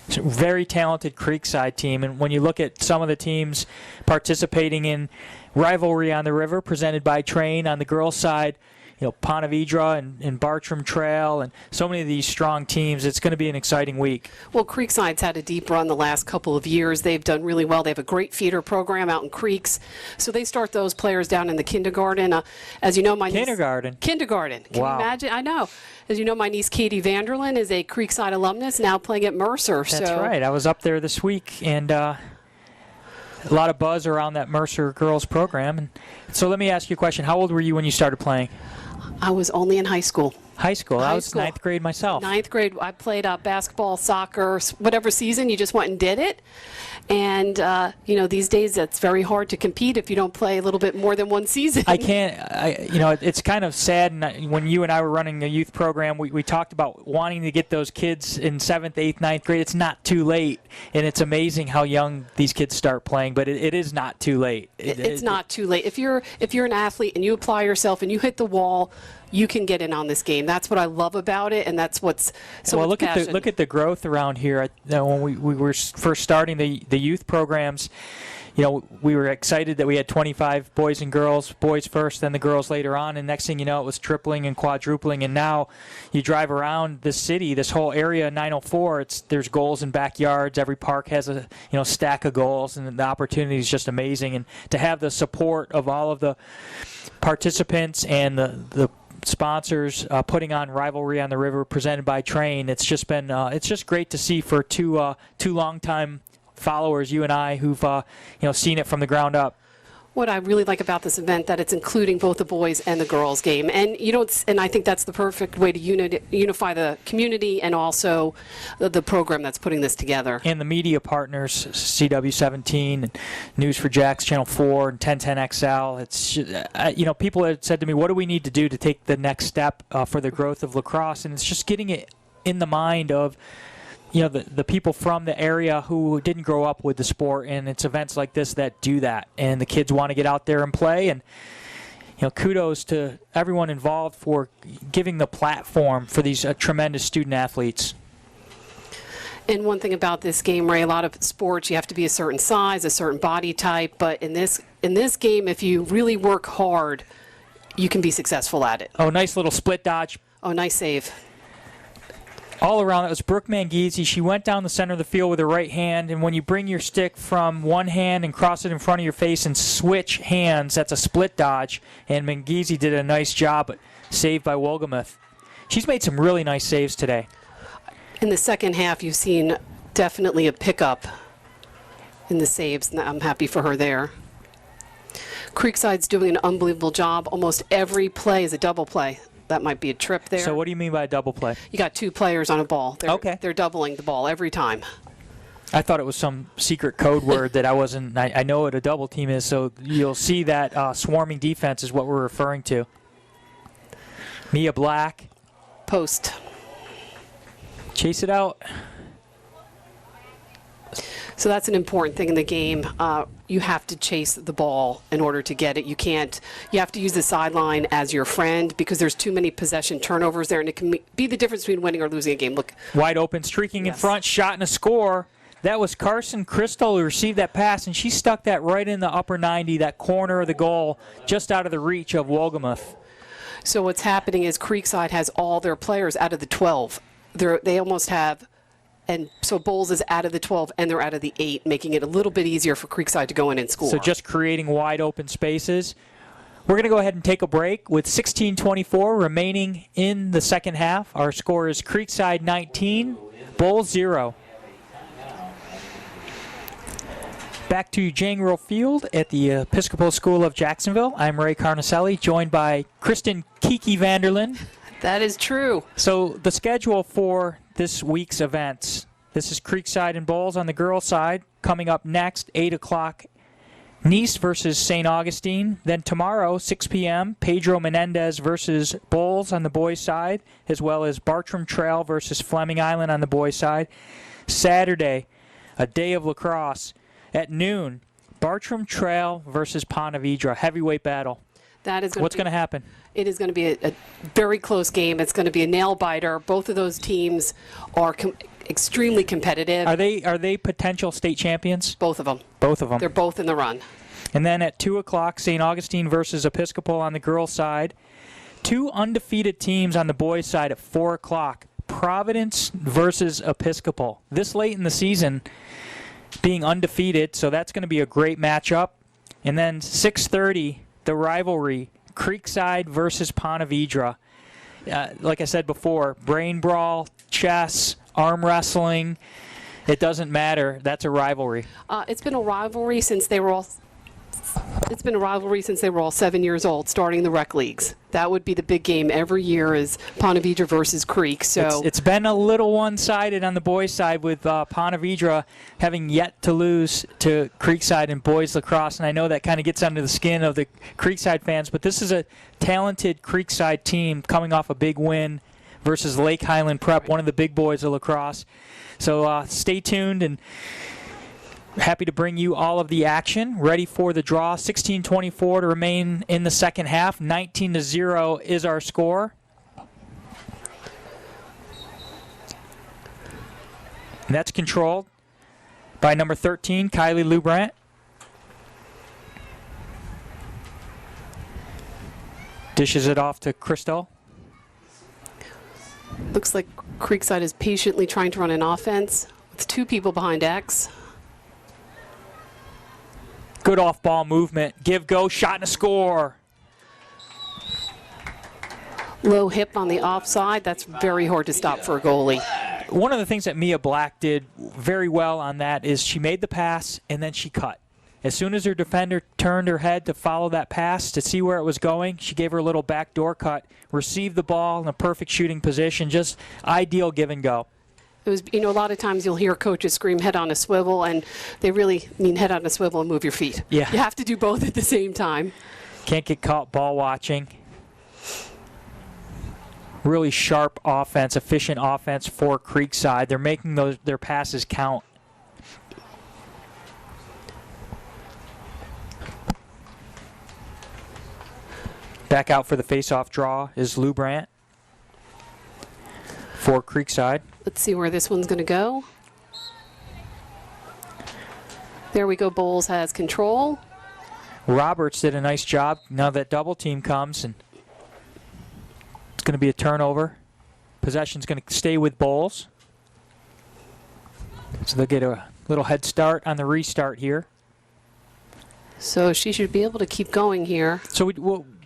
It's a very talented Creekside team, and when you look at some of the teams participating in Rivalry on the River, presented by Train on the girls' side, you know, Ponte Vedra and Bartram Trail and so many of these strong teams, it's going to be an exciting week. Well, Creekside's had a deep run the last couple of years. They've done really well. They have a great feeder program out in Creeks. So they start those players down in the kindergarten. As you know, my Kindergarten. Kindergarten. Can Wow. you imagine? I know. As you know, my niece Katie Vanderlyn is a Creekside alumnus, now playing at Mercer. That's right. I was up there this week, and a lot of buzz around that Mercer girls program. And so let me ask you a question. How old were you when you started playing? I was only in high school. High school. I was ninth grade myself. Ninth grade. I played basketball, soccer, whatever season. You just went and did it. And, you know, these days it's very hard to compete if you don't play a little bit more than one season. It's kind of sad. And when you and I were running a youth program, we talked about wanting to get those kids in 7th, 8th, 9th grade. It's not too late. And it's amazing how young these kids start playing, but it is not too late. It's not too late. If you're an athlete and you apply yourself and you hit the wall, you can get in on this game. That's what I love about it, and that's what's so much passion. Look at the growth around here. When we were first starting the youth programs, you know, we were excited that we had 25 boys and girls, boys first, then the girls later on, and next thing you know, it was tripling and quadrupling, and now you drive around the city, this whole area, 904, there's goals in backyards. Every park has a stack of goals, and the opportunity is just amazing. And to have the support of all of the participants and the sponsors putting on Rivalry on the River presented by Train, it's just been it's just great to see for two longtime followers, you and I, who've seen it from the ground up. What I really like about this event that it's including both the boys and the girls game, and I think that's the perfect way to unify the community and also the program that's putting this together. And the media partners, CW17, and News4Jax, Channel 4, and 1010XL. It's people had said to me, what do we need to do to take the next step for the growth of lacrosse? And it's just getting it in the mind of the people from the area who didn't grow up with the sport, and it's events like this that do that. And the kids want to get out there and play, and kudos to everyone involved for giving the platform for these tremendous student athletes. And one thing about this game, Ray, a lot of sports you have to be a certain size, a certain body type, but in this game, if you really work hard, you can be successful at it. Oh, nice little split dodge. Oh, nice save. All around, it was Brooke Manghese. She went down the center of the field with her right hand, and when you bring your stick from one hand and cross it in front of your face and switch hands, that's a split dodge, and Manghese did a nice job, but saved by Wolgamuth. She's made some really nice saves today. In the second half, you've seen definitely a pickup in the saves, and I'm happy for her there. Creekside's doing an unbelievable job. Almost every play is a double play. That might be a trip there. So what do you mean by a double play? You got two players on a ball. They're doubling the ball every time. I thought it was some secret code word that I know what a double team is, so you'll see that swarming defense is what we're referring to. Mia Black. Post. Chase it out. So that's an important thing in the game. You have to chase the ball in order to get it. You have to use the sideline as your friend because there's too many possession turnovers there, and it can be the difference between winning or losing a game. Look. Wide open, streaking in front, shot and a score. That was Carson Crystal who received that pass, and she stuck that right in the upper 90, that corner of the goal, just out of the reach of Wolgamoth. So what's happening is Creekside has all their players out of the 12. They almost have, and so Bolles is out of the 12 and they're out of the 8, making it a little bit easier for Creekside to go in and score. So just creating wide open spaces. We're going to go ahead and take a break with 16:24 remaining in the second half. Our score is Creekside 19, Bolles 0. Back to Jangro Field at the Episcopal School of Jacksonville. I'm Ray Carnicelli, joined by Kristen Kiki Vanderlyn. That is true. So the schedule for this week's events. This is Creekside and Bolles on the girls' side. Coming up next, 8 o'clock, Nice versus St. Augustine. Then tomorrow, 6 p.m., Pedro Menendez versus Bolles on the boys' side, as well as Bartram Trail versus Fleming Island on the boys' side. Saturday, a day of lacrosse. At noon, Bartram Trail versus Ponte Vedra, heavyweight battle. What's going to happen? It is going to be a very close game. It's going to be a nail-biter. Both of those teams are extremely competitive. Are they potential state champions? Both of them. Both of them. They're both in the run. And then at 2 o'clock, St. Augustine versus Episcopal on the girls' side. 2 undefeated teams on the boys' side at 4 o'clock. Providence versus Episcopal. This late in the season, being undefeated, so that's going to be a great matchup. And then 6:30, the rivalry, Creekside versus Ponte Vedra. Like I said before, brain brawl, chess, arm wrestling, it doesn't matter. That's a rivalry. It's been a rivalry since they were all 7 years old, starting the rec leagues. That would be the big game every year is Ponte Vedra versus Creek. So it's been a little one-sided on the boys' side with Ponte Vedra having yet to lose to Creekside in boys lacrosse, and I know that kind of gets under the skin of the Creekside fans, but this is a talented Creekside team coming off a big win versus Lake Highland Prep, one of the big boys of lacrosse. So stay tuned, and happy to bring you all of the action. Ready for the draw. 16:24 to remain in the second half. 19-0 is our score. And that's controlled by number 13, Kylie Lubrandt. Dishes it off to Crystal. Looks like Creekside is patiently trying to run an offense with 2 people behind X. Good off-ball movement. Give, go, shot, and a score. Low hip on the offside. That's very hard to stop for a goalie. One of the things that Mia Black did very well on that is she made the pass and then she cut. As soon as her defender turned her head to follow that pass to see where it was going, she gave her a little backdoor cut, received the ball in a perfect shooting position, just ideal give and go. It was, a lot of times you'll hear coaches scream head on a swivel, and they really mean head on a swivel and move your feet. Yeah. You have to do both at the same time. Can't get caught ball watching. Really sharp offense, efficient offense for Creekside. They're making their passes count. Back out for the face-off draw is Lou Brandt for Creekside. Let's see where this one's going to go. There we go. Bolles has control. Roberts did a nice job. Now that double team comes, and it's going to be a turnover. Possession's going to stay with Bolles. So they'll get a little head start on the restart here. So she should be able to keep going here. So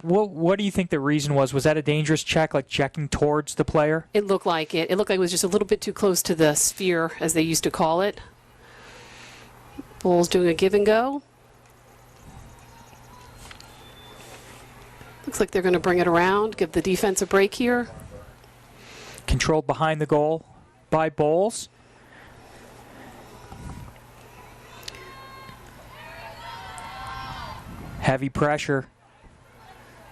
what do you think the reason was? Was that a dangerous check, like checking towards the player? It looked like it. It looked like it was just a little bit too close to the sphere, as they used to call it. Bolles doing a give and go. Looks like they're going to bring it around, give the defense a break here. Controlled behind the goal by Bolles. Heavy pressure.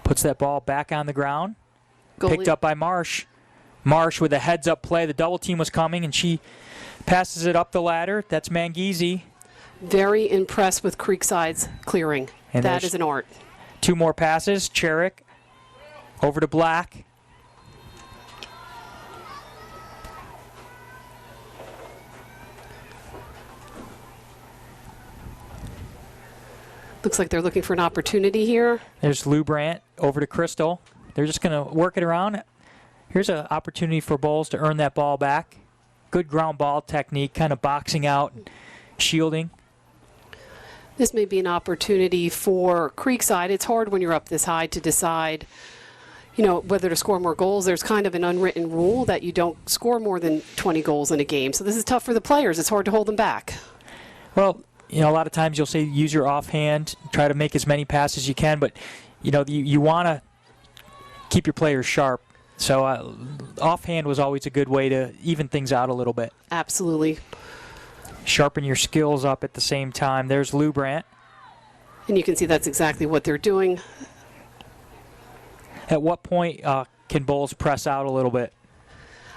Puts that ball back on the ground. Goalie. Picked up by Marsh. Marsh with a heads-up play. The double team was coming, and she passes it up the ladder. That's Manghese. Very impressed with Creekside's clearing. And that is an art. 2 more passes. Cherrick over to Black. Looks like they're looking for an opportunity here. There's Lou Brandt over to Crystal. They're just going to work it around. Here's an opportunity for Bolles to earn that ball back. Good ground ball technique, kind of boxing out, shielding. This may be an opportunity for Creekside. It's hard when you're up this high to decide, whether to score more goals. There's kind of an unwritten rule that you don't score more than 20 goals in a game. So this is tough for the players. It's hard to hold them back. Well, a lot of times you'll say use your offhand, try to make as many passes as you can, but, you want to keep your players sharp. So offhand was always a good way to even things out a little bit. Absolutely. Sharpen your skills up at the same time. There's Lou Brandt. And you can see that's exactly what they're doing. At what point can Bolles press out a little bit?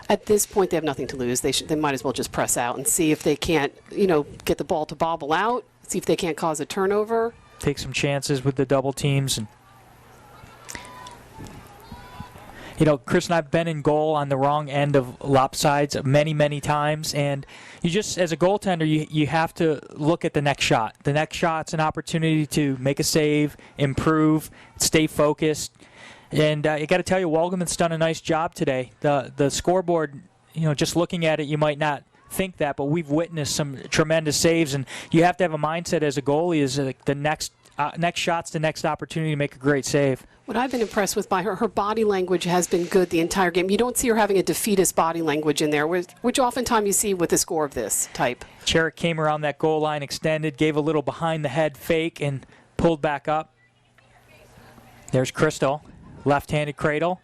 At this point, they have nothing to lose. They might as well just press out and see if they can't, get the ball to bobble out, see if they can't cause a turnover. Take some chances with the double teams. And Chris and I have been in goal on the wrong end of lopsides many, many times, and you just, as a goaltender, you have to look at the next shot. The next shot's an opportunity to make a save, improve, stay focused. And I got to tell you, Walgaman's done a nice job today. The scoreboard, just looking at it, you might not think that, but we've witnessed some tremendous saves, and you have to have a mindset as a goalie is the next shot's the next opportunity to make a great save. What I've been impressed with by her body language has been good the entire game. You don't see her having a defeatist body language in there, which oftentimes you see with a score of this type. Cherrick came around that goal line, extended, gave a little behind-the-head fake, and pulled back up. There's Crystal. Left-handed cradle,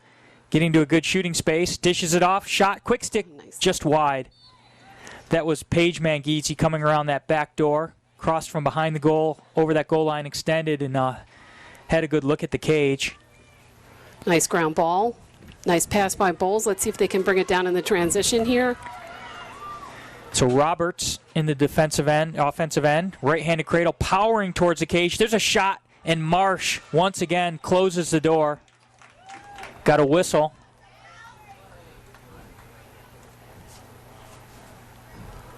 getting to a good shooting space, dishes it off, shot, quick stick, nice. Just wide. That was Paige Manghisi coming around that back door, crossed from behind the goal, over that goal line, extended, and had a good look at the cage. Nice ground ball. Nice pass by Bolles. Let's see if they can bring it down in the transition here. So Roberts in the defensive end, offensive end, right-handed cradle, powering towards the cage. There's a shot, and Marsh once again closes the door. Got a whistle.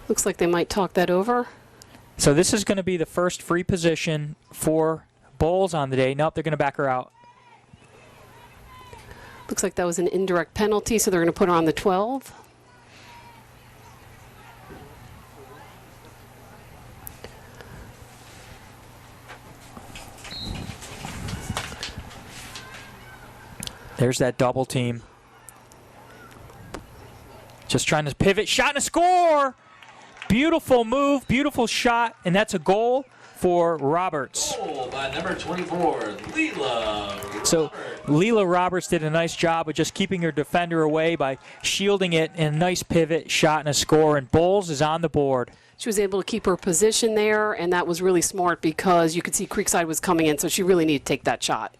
Looks like they might talk that over. So this is going to be the first free position for Bolles on the day. Nope, they're going to back her out. Looks like that was an indirect penalty, so they're going to put her on the 12. There's that double team. Just trying to pivot, shot and a score! Beautiful move, beautiful shot, and that's a goal for Roberts. Goal by number 24, Leela Roberts. So Leela Roberts did a nice job of just keeping her defender away by shielding it, and a nice pivot, shot and a score, and Bolles is on the board. She was able to keep her position there, and that was really smart because you could see Creekside was coming in, so she really needed to take that shot.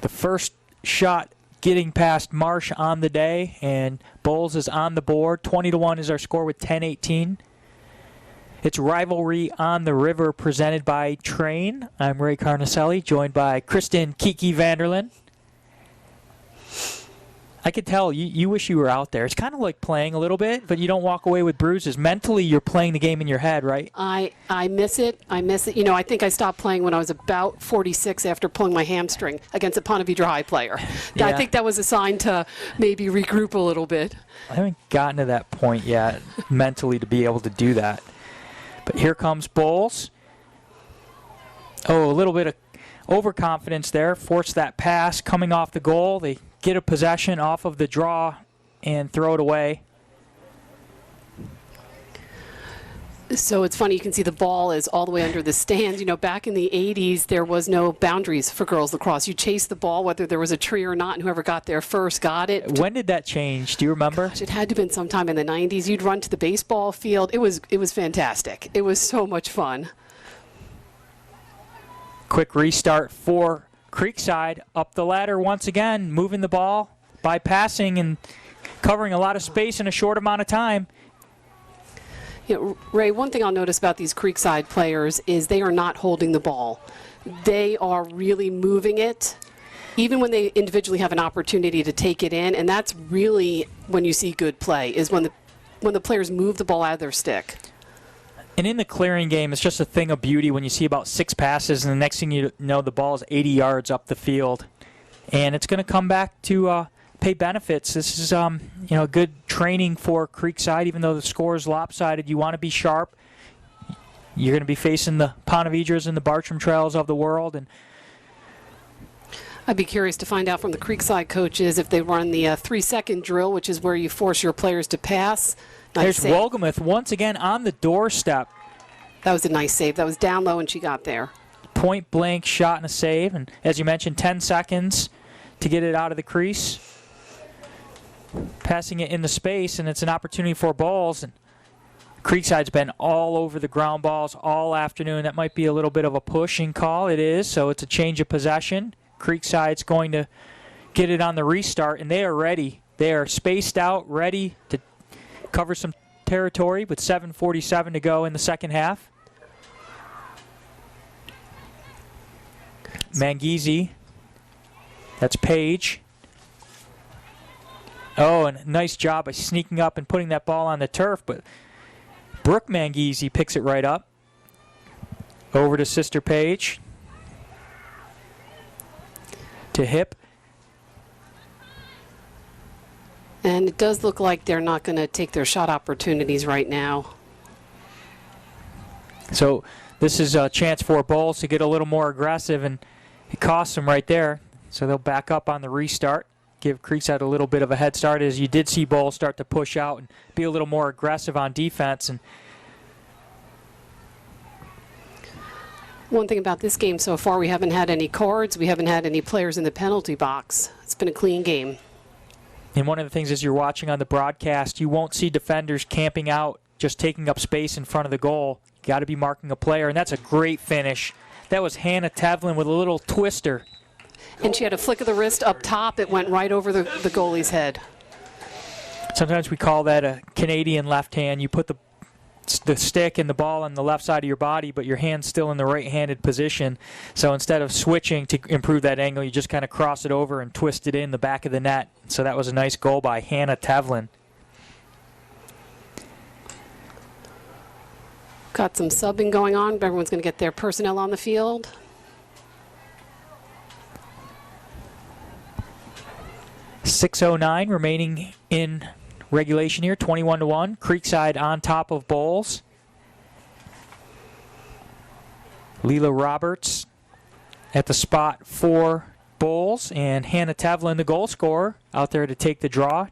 The first shot getting past Marsh on the day, and Bolles is on the board. 20-1 is our score with 10:18. It's Rivalry on the River presented by Train. I'm Ray Carnicelli, joined by Kristen Kiki Vanderlyn. I could tell you wish you were out there. It's kind of like playing a little bit, but you don't walk away with bruises. Mentally, you're playing the game in your head, right? I miss it. I miss it. I think I stopped playing when I was about 46 after pulling my hamstring against a Ponte Vedra High player. Yeah. I think that was a sign to maybe regroup a little bit. I haven't gotten to that point yet mentally to be able to do that. But here comes Bolles. Oh, a little bit of overconfidence there. Forced that pass coming off the goal. They get a possession off of the draw and throw it away. So it's funny, you can see the ball is all the way under the stands. Back in the 80s, there was no boundaries for girls lacrosse. You chased the ball, whether there was a tree or not, and whoever got there first got it. When did that change? Do you remember? Gosh, it had to have been sometime in the 90s. You'd run to the baseball field. It was fantastic. It was so much fun. Quick restart for Creekside, up the ladder once again, moving the ball by passing and covering a lot of space in a short amount of time. Yeah, Ray, one thing I'll notice about these Creekside players is they are not holding the ball. They are really moving it, even when they individually have an opportunity to take it in, and that's really when you see good play, is when the players move the ball out of their stick. And in the clearing game, it's just a thing of beauty when you see about 6 passes, and the next thing you know, the ball is 80 yards up the field. And it's going to come back to pay benefits. This is good training for Creekside, even though the score is lopsided. You want to be sharp. You're going to be facing the Ponavedras and the Bartram Trails of the world. And I'd be curious to find out from the Creekside coaches if they run the 3-second drill, which is where you force your players to pass. There's Wolgamuth once again on the doorstep. That was a nice save. That was down low and she got there. Point blank shot and a save. And as you mentioned, 10 seconds to get it out of the crease. Passing it in the space, and it's an opportunity for Bolles. And Creekside's been all over the ground balls all afternoon. That might be a little bit of a pushing call. It is, so it's a change of possession. Creekside's going to get it on the restart, and they are ready. They are spaced out, ready to cover some territory with 7:47 to go in the second half. Manghisi. That's Page. Oh, and nice job by sneaking up and putting that ball on the turf, but Brooke Manghisi picks it right up. Over to Sister Page. To Hip. And it does look like they're not going to take their shot opportunities right now. So this is a chance for Bolles to get a little more aggressive, and it costs them right there. So they'll back up on the restart, give Creekside a little bit of a head start, as you did see Bolles start to push out and be a little more aggressive on defense. And one thing about this game so far, we haven't had any cards. We haven't had any players in the penalty box. It's been a clean game. And one of the things as you're watching on the broadcast, you won't see defenders camping out, just taking up space in front of the goal. You got to be marking a player, and that's a great finish. That was Hannah Tevlin with a little twister. And she had a flick of the wrist up top. It went right over the goalie's head. Sometimes we call that a Canadian left hand. You put the stick and the ball on the left side of your body, but your hand's still in the right-handed position. So instead of switching to improve that angle, you just kind of cross it over and twist it in the back of the net. So that was a nice goal by Hannah Tevlin. Got some subbing going on. Everyone's going to get their personnel on the field. .609 remaining in regulation here, 21-1. Creekside on top of Bolles. Leela Roberts at the spot for Bolles, and Hannah Tevlin, the goal scorer, out there to take the draw.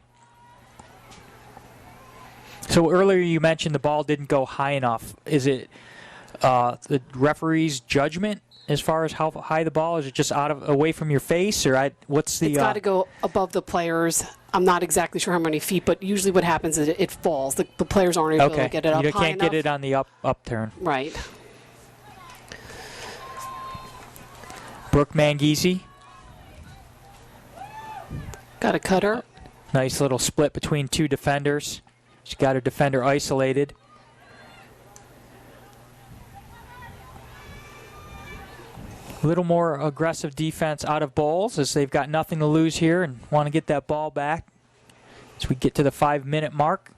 So earlier you mentioned the ball didn't go high enough. Is it the referee's judgment as far as how high the ball is? It just away from your face, or what's the? It's got to go above the players. I'm not exactly sure how many feet, but usually what happens is it falls. The players aren't able to get it up high enough. You can't get it on the upturn. Right. Brooke Manghisi. Got a cutter. Nice little split between two defenders. She got her defender isolated. A little more aggressive defense out of Bolles, as they've got nothing to lose here and want to get that ball back as we get to the 5-minute mark.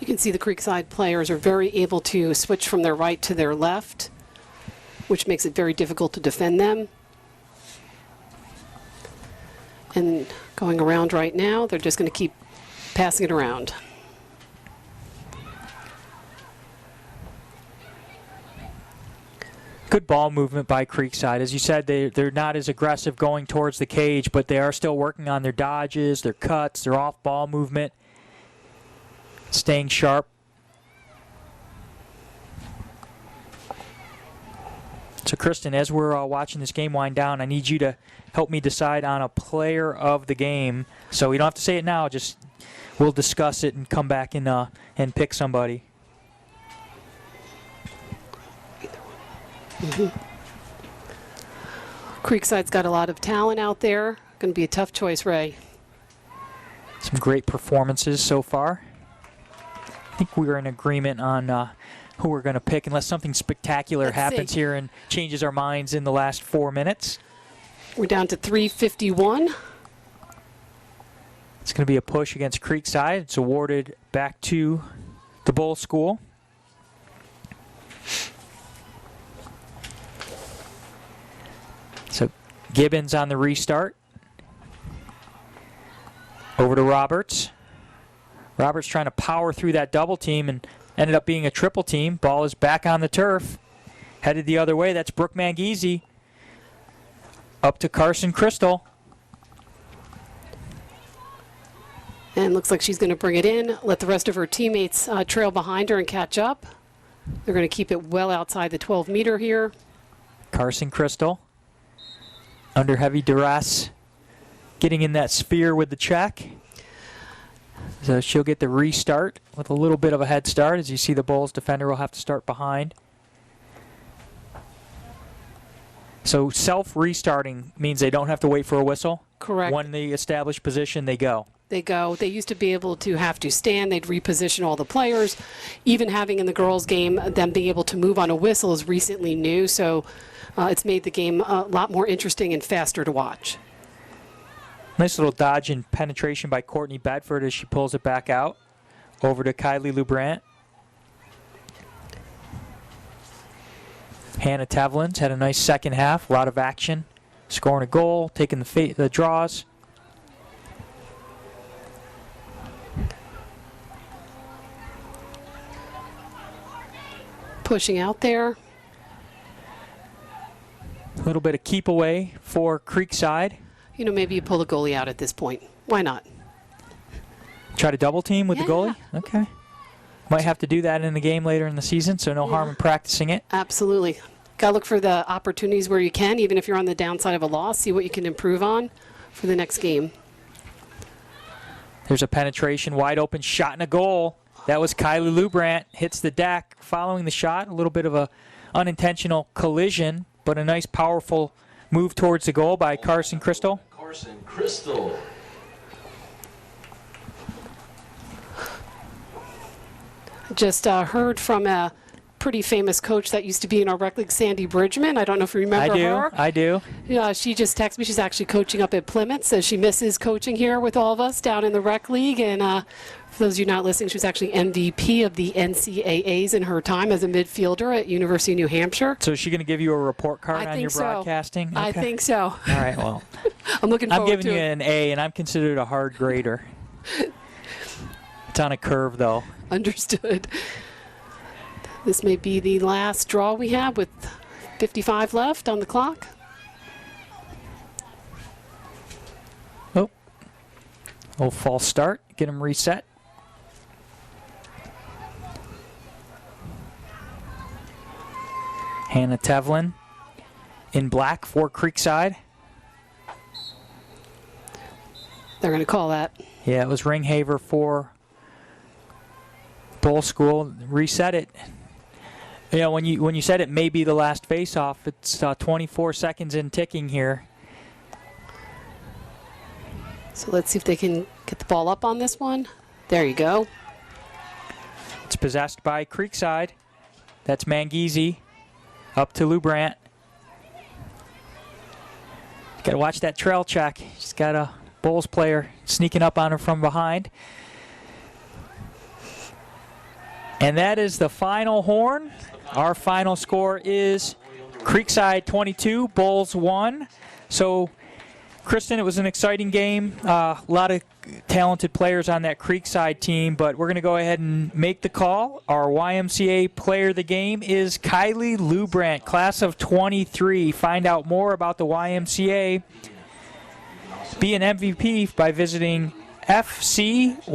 You can see the Creekside players are very able to switch from their right to their left, which makes it very difficult to defend them. And going around right now, they're just going to keep passing it around. Good ball movement by Creekside. As you said, they're not as aggressive going towards the cage, but they are still working on their dodges, their cuts, their off-ball movement, staying sharp. So, Kristen, as we're watching this game wind down, I need you to help me decide on a player of the game. So you don't have to say it now. Just we'll discuss it and come back and pick somebody. Creekside's got a lot of talent out there. Going to be a tough choice, Ray. Some great performances so far. I think we were in agreement on who we're going to pick unless something spectacular happens here and changes our minds in the last 4 minutes. We're down to 3:51. It's going to be a push against Creekside. It's awarded back to the Bolles School. So Gibbons on the restart. Over to Roberts. Roberts trying to power through that double team and ended up being a triple team. Ball is back on the turf. Headed the other way. That's Brooke Manghese. Up to Carson Crystal. And looks like she's going to bring it in, let the rest of her teammates trail behind her and catch up. They're going to keep it well outside the 12-meter here. Carson Crystal under heavy duress, getting in that sphere with the check. So she'll get the restart with a little bit of a head start. As you see, the Bolles defender will have to start behind. So self-restarting means they don't have to wait for a whistle. Correct. When they establish position, they go. They go. They used to be able to have to stand. They'd reposition all the players. Even having in the girls' game, them being able to move on a whistle is recently new. So it's made the game a lot more interesting and faster to watch. Nice little dodge and penetration by Courtney Bedford as she pulls it back out. Over to Kylie Lubrant. Hannah Tevlin's had a nice second half. A lot of action. Scoring a goal, taking the draws. Pushing out there. A little bit of keep away for Creekside. You know, maybe you pull the goalie out at this point. Why not? Try to double team with the Yeah. goalie? Okay. Might have to do that in the game later in the season, so no harm in practicing it. Absolutely. Got to look for the opportunities where you can, even if you're on the downside of a loss, see what you can improve on for the next game. There's a penetration, wide open shot and a goal. That was Kylie Lubrant. Hits the deck following the shot. A little bit of a unintentional collision, but a nice, powerful move towards the goal by Carson Crystal. Carson Crystal. Just heard from a pretty famous coach that used to be in our rec league, Sandy Bridgman. I don't know if you remember her. I do. Yeah, she just texted me. She's actually coaching up at Plymouth, so she misses coaching here with all of us down in the rec league. And for those of you not listening, she was actually MVP of the NCAAs in her time as a midfielder at University of New Hampshire. So is she going to give you a report card on your so. broadcasting? Okay. I think so. All right, well. I'm looking forward I'm giving to you it. an A, and I'm considered a hard grader. It's on a curve, though. Understood. This may be the last draw we have with 55 left on the clock. Oh. Little false start. Get them reset. Hannah Tevlin in black for Creekside. They're going to call that. Yeah, it was Ringhaver for Bolles School. Reset it. You know, when you said it may be the last face-off, it's 24 seconds in ticking here. So let's see if they can get the ball up on this one. There you go. It's possessed by Creekside. That's Manghese. Up to Lubrant. Got to watch that trail check. She's got a Bolles player sneaking up on her from behind. And that is the final horn. Our final score is Creekside 22, Bolles 1. So, Kristen, it was an exciting game. A lot of talented players on that Creekside team, but we're going to go ahead and make the call. Our YMCA player of the game is Kylie Lubrant, class of 23. Find out more about the YMCA. Be an MVP by visiting fcymca.org.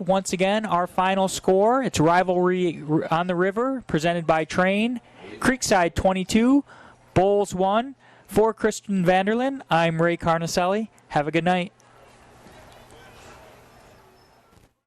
Once again, our final score, it's Rivalry on the River, presented by Train. Creekside 22, Bolles 1. For Kristen Vanderlyn, I'm Ray Carnacelli. Have a good night.